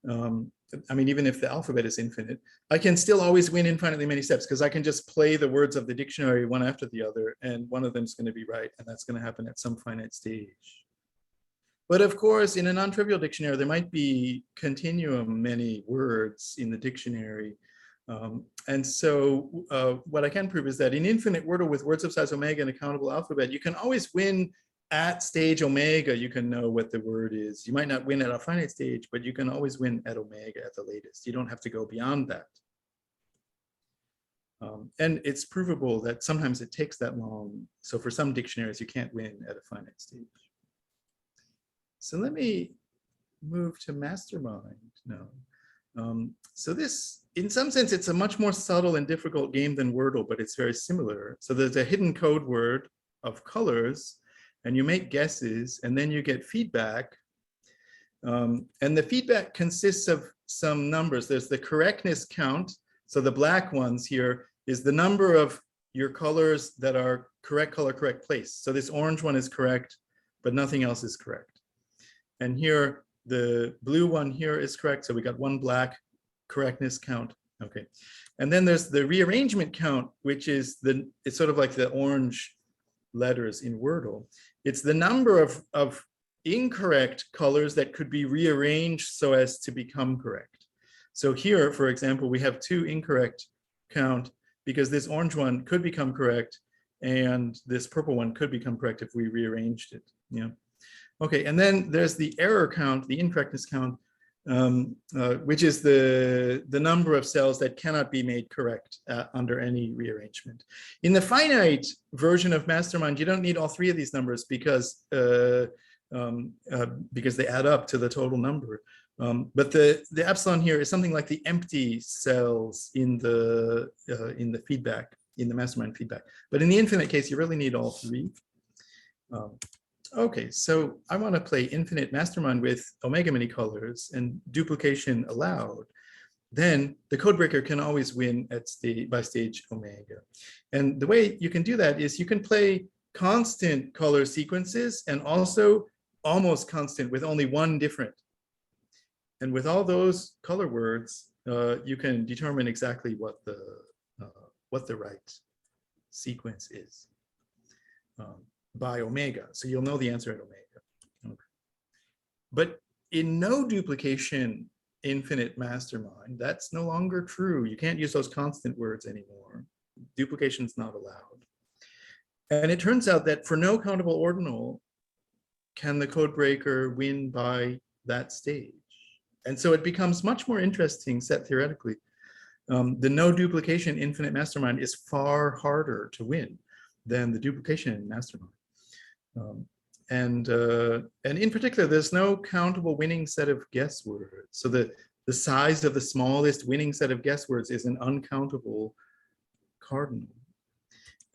even if the alphabet is infinite, I can still always win infinitely many steps because I can just play the words of the dictionary one after the other, and one of them is going to be right, and that's going to happen at some finite stage. But of course, in a non-trivial dictionary, there might be continuum many words in the dictionary. And so what I can prove is that in infinite Wordle with words of size omega and a countable alphabet, you can always win at stage omega. You can know what the word is. You might not win at a finite stage, but you can always win at omega at the latest. You don't have to go beyond that. And it's provable that sometimes it takes that long. So for some dictionaries, you can't win at a finite stage. So let me move to mastermind now. So this, in some sense, it's a much more subtle and difficult game than Wordle, but it's very similar. So there's a hidden code word of colors, and you make guesses, and then you get feedback. And the feedback consists of some numbers. There's the correctness count. So the black ones here is the number of your colors that are correct color, correct place. So this orange one is correct, but nothing else is correct. And here, the blue one here is correct. So we got one black correctness count. Okay. And then there's the rearrangement count, which is it's sort of like the orange letters in Wordle. It's the number of incorrect colors that could be rearranged so as to become correct. So here, for example, we have 2 incorrect count because this orange one could become correct and this purple one could become correct if we rearranged it. Yeah. Okay, and then there's the error count, the incorrectness count, which is the number of cells that cannot be made correct under any rearrangement. In the finite version of Mastermind, you don't need all 3 of these numbers because they add up to the total number. But the epsilon here is something like the empty cells in the feedback, in the Mastermind feedback. But in the infinite case, you really need all 3. Okay, so I want to play infinite Mastermind with omega many colors and duplication allowed. Then the codebreaker can always win at by stage omega. And the way you can do that is you can play constant color sequences and also almost constant with only one different. And with all those color words, you can determine exactly what the right sequence is. By omega. So you'll know the answer at omega. Okay. But in no duplication infinite Mastermind, that's no longer true. You can't use those constant words anymore. Duplication is not allowed. And it turns out that for no countable ordinal can the codebreaker win by that stage. And so it becomes much more interesting set theoretically. The no duplication infinite Mastermind is far harder to win than the duplication Mastermind. And in particular, there's no countable winning set of guess words. So the size of the smallest winning set of guess words is an uncountable cardinal.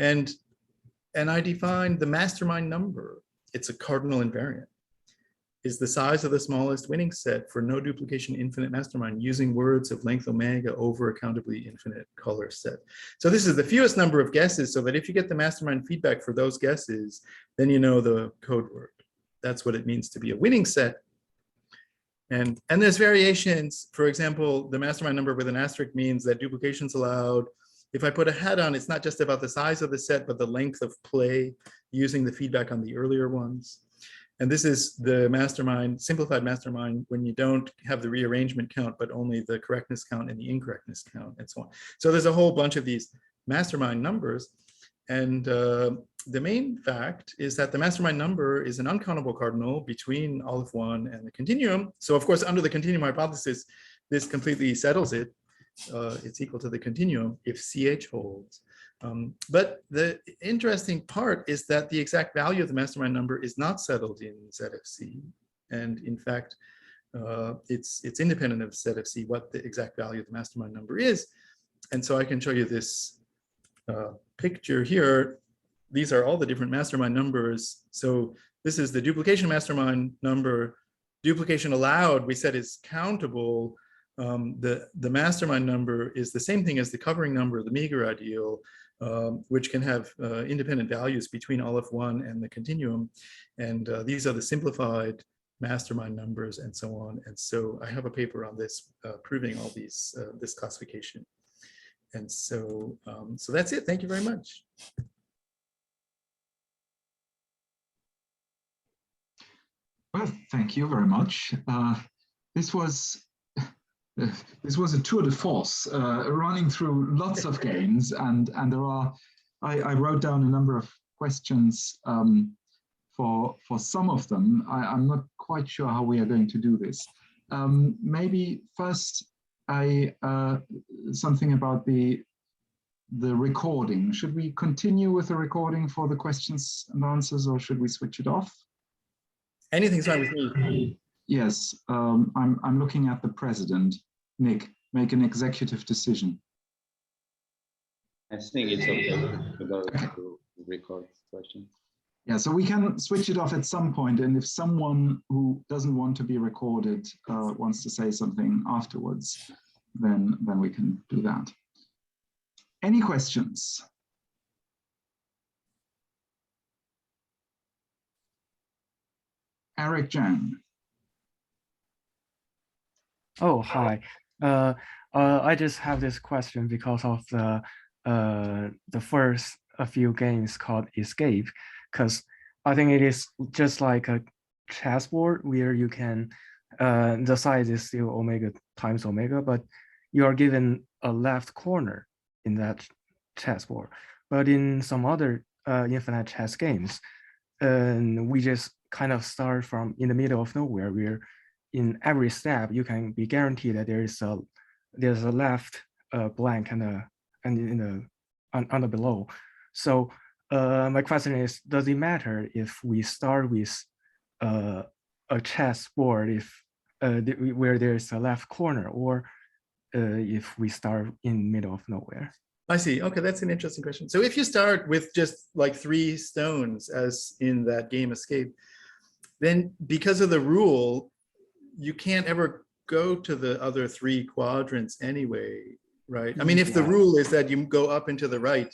And I define the Mastermind number. It's a cardinal invariant. Is the size of the smallest winning set for no duplication infinite Mastermind using words of length omega over a countably infinite color set. So this is the fewest number of guesses, so that if you get the Mastermind feedback for those guesses, then you know the code word. That's what it means to be a winning set. And there's variations. For example, the Mastermind number with an asterisk means that duplication's allowed. If I put a hat on, it's not just about the size of the set, but the length of play using the feedback on the earlier ones. And this is the Mastermind, simplified Mastermind, when you don't have the rearrangement count, but only the correctness count and the incorrectness count and so on. So there's a whole bunch of these Mastermind numbers. And the main fact is that the Mastermind number is an uncountable cardinal between Aleph1 and the continuum. So of course, under the continuum hypothesis, this completely settles it. It's equal to the continuum if CH holds. But the interesting part is that the exact value of the Mastermind number is not settled in ZFC. And in fact, it's independent of ZFC what the exact value of the Mastermind number is. And so I can show you this picture here. These are all the different Mastermind numbers. So this is the duplication Mastermind number. Duplication allowed, we said, is countable. The Mastermind number is the same thing as the covering number, the meager ideal, which can have independent values between Aleph1 and the continuum. And these are the simplified Mastermind numbers and so on. And so I have a paper on this proving all these, this classification. And so, so that's it. Thank you very much. Well, thank you very much. This was a tour de force, running through lots of games, and there are. I wrote down a number of questions for some of them. I'm not quite sure how we are going to do this. Maybe first, something about the recording. Should we continue with the recording for the questions and answers, or should we switch it off? Anything's fine with me. Yes, I'm looking at the president. Nick, make an executive decision. I think it's okay to go to record question. Yeah, so we can switch it off at some point, and if someone who doesn't want to be recorded wants to say something afterwards, then we can do that. Any questions? Eric Zhang. Oh, hi. I just have this question because of the first a few games called Escape, because I think it is just like a chessboard where you can, the size is still omega times omega, but you are given a left corner in that chessboard. But in some other infinite chess games, we just kind of start from in the middle of nowhere, where in every step you can be guaranteed that there's a left blank and on the below. So my question is, does it matter if we start with a chessboard where there's a left corner, or if we start in middle of nowhere? I see. Okay, that's an interesting question. So if you start with just like 3 stones, as in that game Escape, then because of the rule, you can't ever go to the other 3 quadrants anyway, right? I mean, if the rule is that you go up and to the right,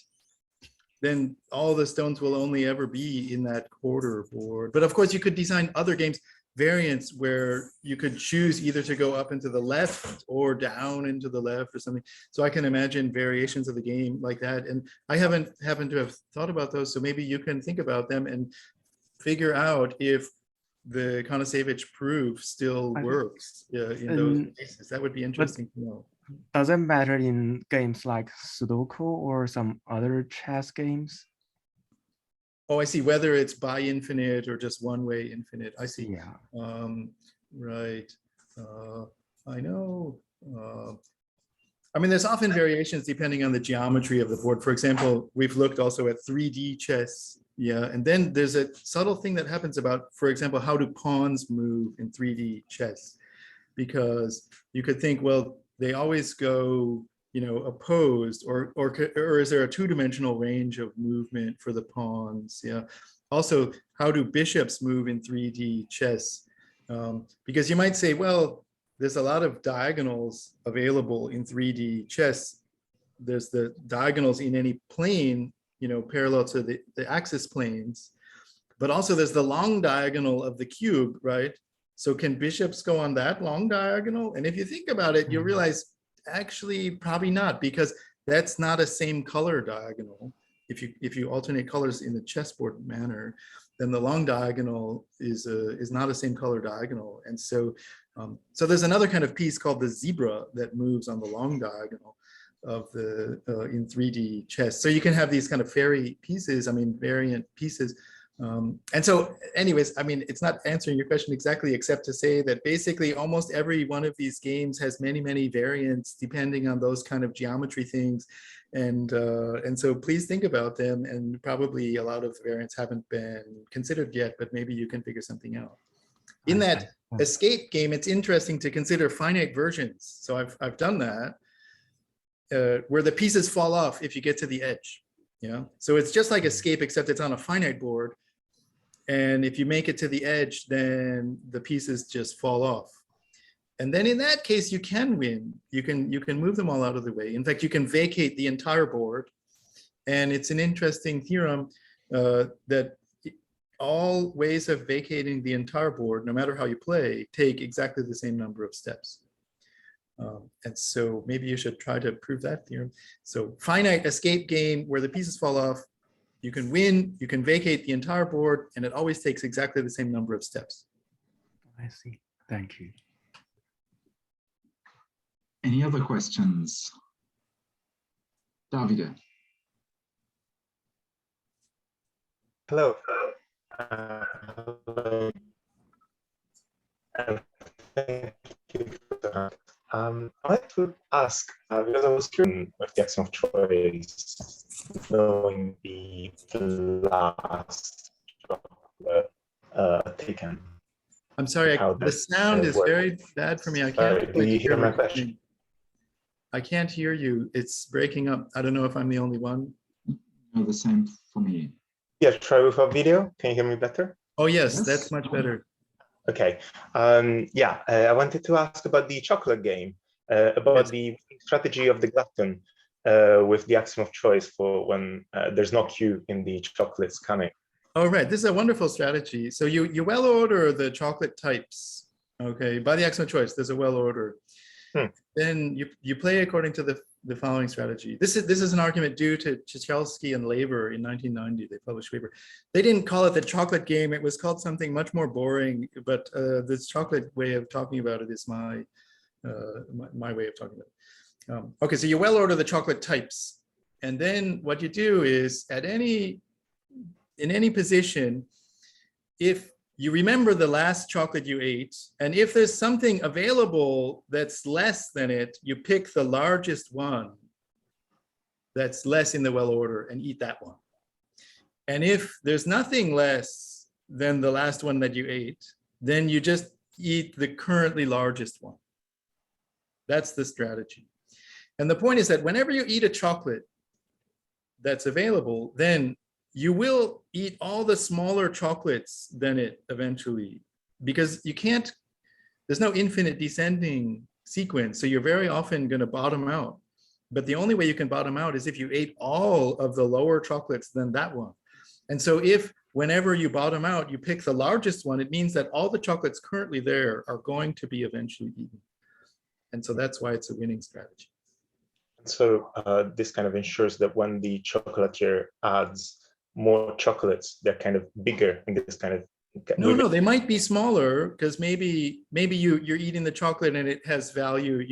then all the stones will only ever be in that quarter board. But of course, you could design other games variants where you could choose either to go up into the left or down into the left or something. So I can imagine variations of the game like that. And I haven't happened to have thought about those. So maybe you can think about them and figure out if the Konasevich proof still works in those cases. That would be interesting to know. Does it matter in games like Sudoku or some other chess games? Oh, I see. Whether it's by infinite or just one-way infinite. I see. Yeah. Right. I know. I mean, there's often variations depending on the geometry of the board. For example, we've looked also at 3D chess. Yeah, and then there's a subtle thing that happens about, for example, how do pawns move in 3D chess? Because you could think, well, they always go, opposed, or is there a 2-dimensional range of movement for the pawns? Yeah. Also, how do bishops move in 3D chess? Because you might say, well, there's a lot of diagonals available in 3D chess. There's the diagonals in any plane, parallel to the axis planes, but also there's the long diagonal of the cube, right? So can bishops go on that long diagonal? And if you think about it, you realize actually probably not, because that's not a same color diagonal. If you alternate colors in the chessboard manner, then the long diagonal is not a same color diagonal. And so so there's another kind of piece called the zebra that moves on the long diagonal of the in 3D chess. So you can have these kind of fairy pieces, variant pieces. And so anyways, it's not answering your question exactly, except to say that basically almost every one of these games has many, many variants depending on those kind of geometry things. And so please think about them, and probably a lot of the variants haven't been considered yet, but maybe you can figure something out. In that Escape game, it's interesting to consider finite versions. So I've done that, where the pieces fall off if you get to the edge. Yeah, so it's just like Escape, except it's on a finite board. And if you make it to the edge, then the pieces just fall off. And then in that case, you can win. You can move them all out of the way. In fact, you can vacate the entire board. And it's an interesting theorem that all ways of vacating the entire board, no matter how you play, take exactly the same number of steps. And so maybe you should try to prove that theorem. So finite Escape game where the pieces fall off, you can win, you can vacate the entire board, and it always takes exactly the same number of steps. I see. Thank you. Any other questions? Davide. Hello. Thank you for that. I'd like to ask, because I was curious with the action of choice, knowing the last taken. I'm sorry, the sound is very bad for me. I can't do you hear my question? I can't hear you. It's breaking up. I don't know if I'm the only one. No, the same for me. Yeah, try without video. Can you hear me better? Oh, yes, Yes. that's much better. Okay. Yeah, I wanted to ask about the chocolate game, about Yes. the strategy of the glutton with the axiom of choice for when there's no Q in the chocolates coming. Oh, right. This is a wonderful strategy. So you well order the chocolate types. Okay, by the axiom of choice, there's a well order. Then you play according to the following strategy. This is an argument due to Chichelski and Laver in 1990. They published a paper. They didn't call it the chocolate game. It was called something much more boring. But this chocolate way of talking about it is my way of talking about it. Okay, so you well order the chocolate types, and then what you do is in any position, if you remember the last chocolate you ate, and if there's something available that's less than it, you pick the largest one that's less in the well order and eat that one. And if there's nothing less than the last one that you ate, then you just eat the currently largest one. That's the strategy. And the point is that whenever you eat a chocolate that's available, then you will eat all the smaller chocolates than it eventually, because you can't, there's no infinite descending sequence. So you're very often going to bottom out. But the only way you can bottom out is if you ate all of the lower chocolates than that one. And so if whenever you bottom out, you pick the largest one, it means that all the chocolates currently there are going to be eventually eaten. And so that's why it's a winning strategy. So this kind of ensures that when the chocolatier adds more chocolates, they're kind of bigger in this kind of. No, they might be smaller because maybe you're eating the chocolate and it has value,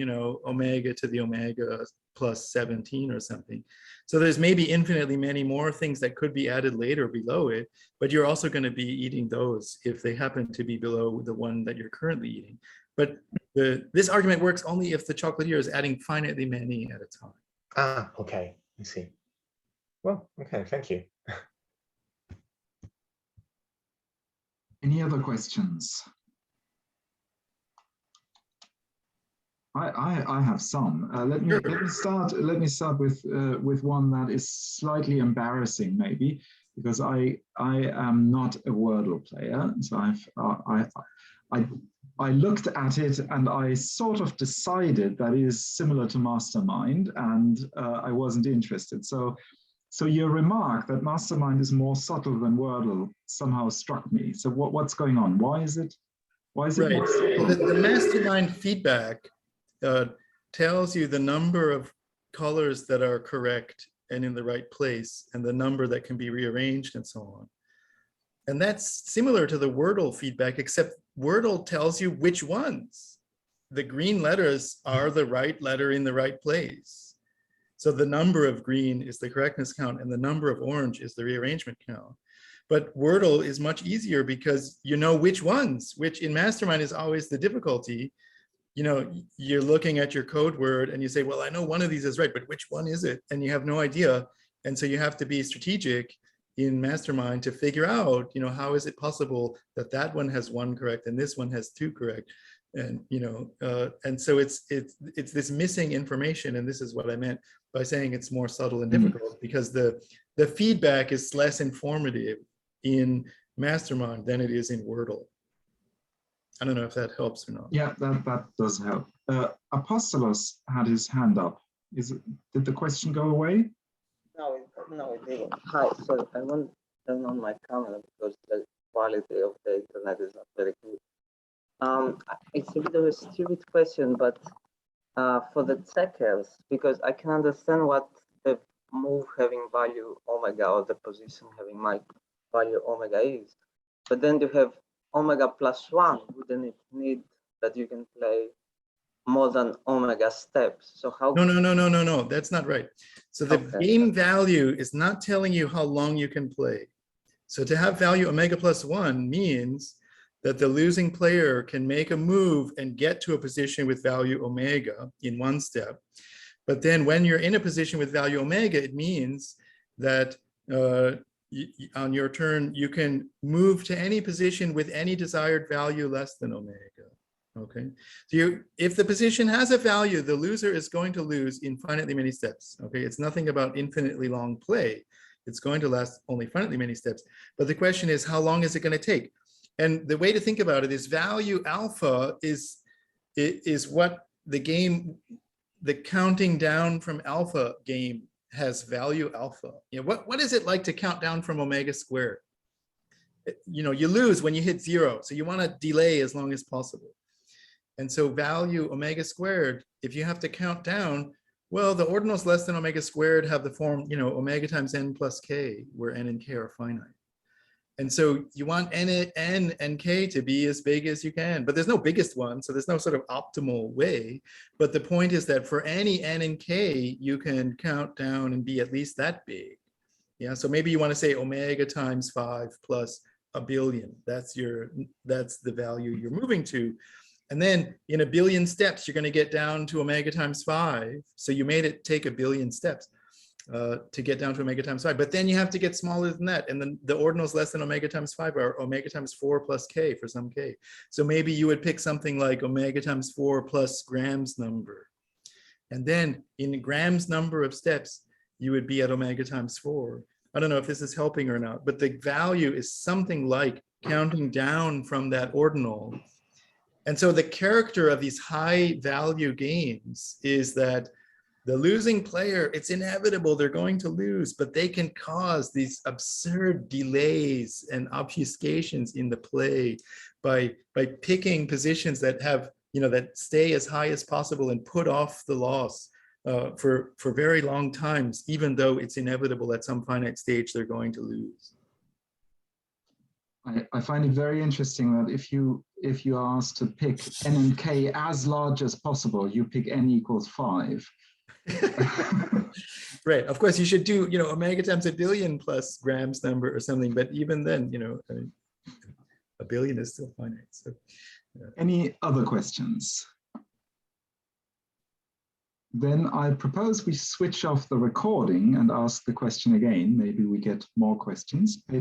omega to the omega plus 17 or something. So there's maybe infinitely many more things that could be added later below it, but you're also going to be eating those if they happen to be below the one that you're currently eating. But this argument works only if the chocolatier is adding finitely many at a time. Ah, okay, I see. Well, okay, thank you. Any other questions? I have some. Let me start with one that is slightly embarrassing, maybe, because I am not a Wordle player. So I looked at it and I sort of decided that it is similar to Mastermind, and I wasn't interested. So your remark that Mastermind is more subtle than Wordle somehow struck me. So what's going on? Why is it right? More subtle? The Mastermind feedback tells you the number of colors that are correct and in the right place, and the number that can be rearranged and so on. And that's similar to the Wordle feedback, except Wordle tells you which ones. The green letters are the right letter in the right place. So the number of green is the correctness count and the number of orange is the rearrangement count. But Wordle is much easier because you know which ones, which in Mastermind is always the difficulty. You're looking at your code word and you say, well, I know one of these is right, but which one is it? And you have no idea. And so you have to be strategic in Mastermind to figure out, how is it possible that that one has one correct and this one has two correct? And, and so it's this missing information. And this is what I meant by saying it's more subtle and difficult, because the feedback is less informative in Mastermind than it is in Wordle. I don't know if that helps or not. Yeah, that does help. Apostolos had his hand up. Did the question go away? No, it didn't. Hi, sorry, I want to turn on my camera because the quality of the internet is not very good. It's a bit of a stupid question, but for the checkers, because I can understand what the move having value omega or the position having value omega is, but then to have omega plus 1, wouldn't it need that you can play more than omega steps? So how? No, that's not right. So the game value is not telling you how long you can play. So to have value omega plus 1 means that the losing player can make a move and get to a position with value omega in one step. But then when you're in a position with value omega, it means that on your turn, you can move to any position with any desired value less than omega. Okay, so if the position has a value, the loser is going to lose infinitely many steps. Okay, it's nothing about infinitely long play. It's going to last only finitely many steps. But the question is, how long is it going to take? And the way to think about it is value alpha is what the game, the counting down from alpha game has value alpha. You know, what is it like to count down from omega squared? You know, you lose when you hit 0. So you want to delay as long as possible. And so value omega squared, if you have to count down, well, the ordinals less than omega squared have the form, you know, omega times n plus k, where n and k are finite. And so you want n and k to be as big as you can, but there's no biggest one, so there's no sort of optimal way. But the point is that for any n and k, you can count down and be at least that big. Yeah, so maybe you want to say omega times 5 plus a billion. That's the value you're moving to. And then in a billion steps, you're going to get down to omega times 5. So you made it take a billion steps to get down to omega times 5. But then you have to get smaller than that. And then the ordinals less than omega times 5 are omega times 4 plus k for some k. So maybe you would pick something like omega times 4 plus Graham's number. And then in Graham's number of steps, you would be at omega times 4. I don't know if this is helping or not, but the value is something like counting down from that ordinal. And so the character of these high value games is that the losing player, it's inevitable they're going to lose, but they can cause these absurd delays and obfuscations in the play by picking positions that have, you know, that stay as high as possible and put off the loss for very long times, even though it's inevitable at some finite stage they're going to lose. I find it very interesting that if you are asked to pick n and k as large as possible, you pick n equals 5. Right. Of course, you should do, you know, omega times a billion plus Graham's number or something. But even then, you know, a billion is still finite. So, Any other questions? Then I propose we switch off the recording and ask the question again. Maybe we get more questions.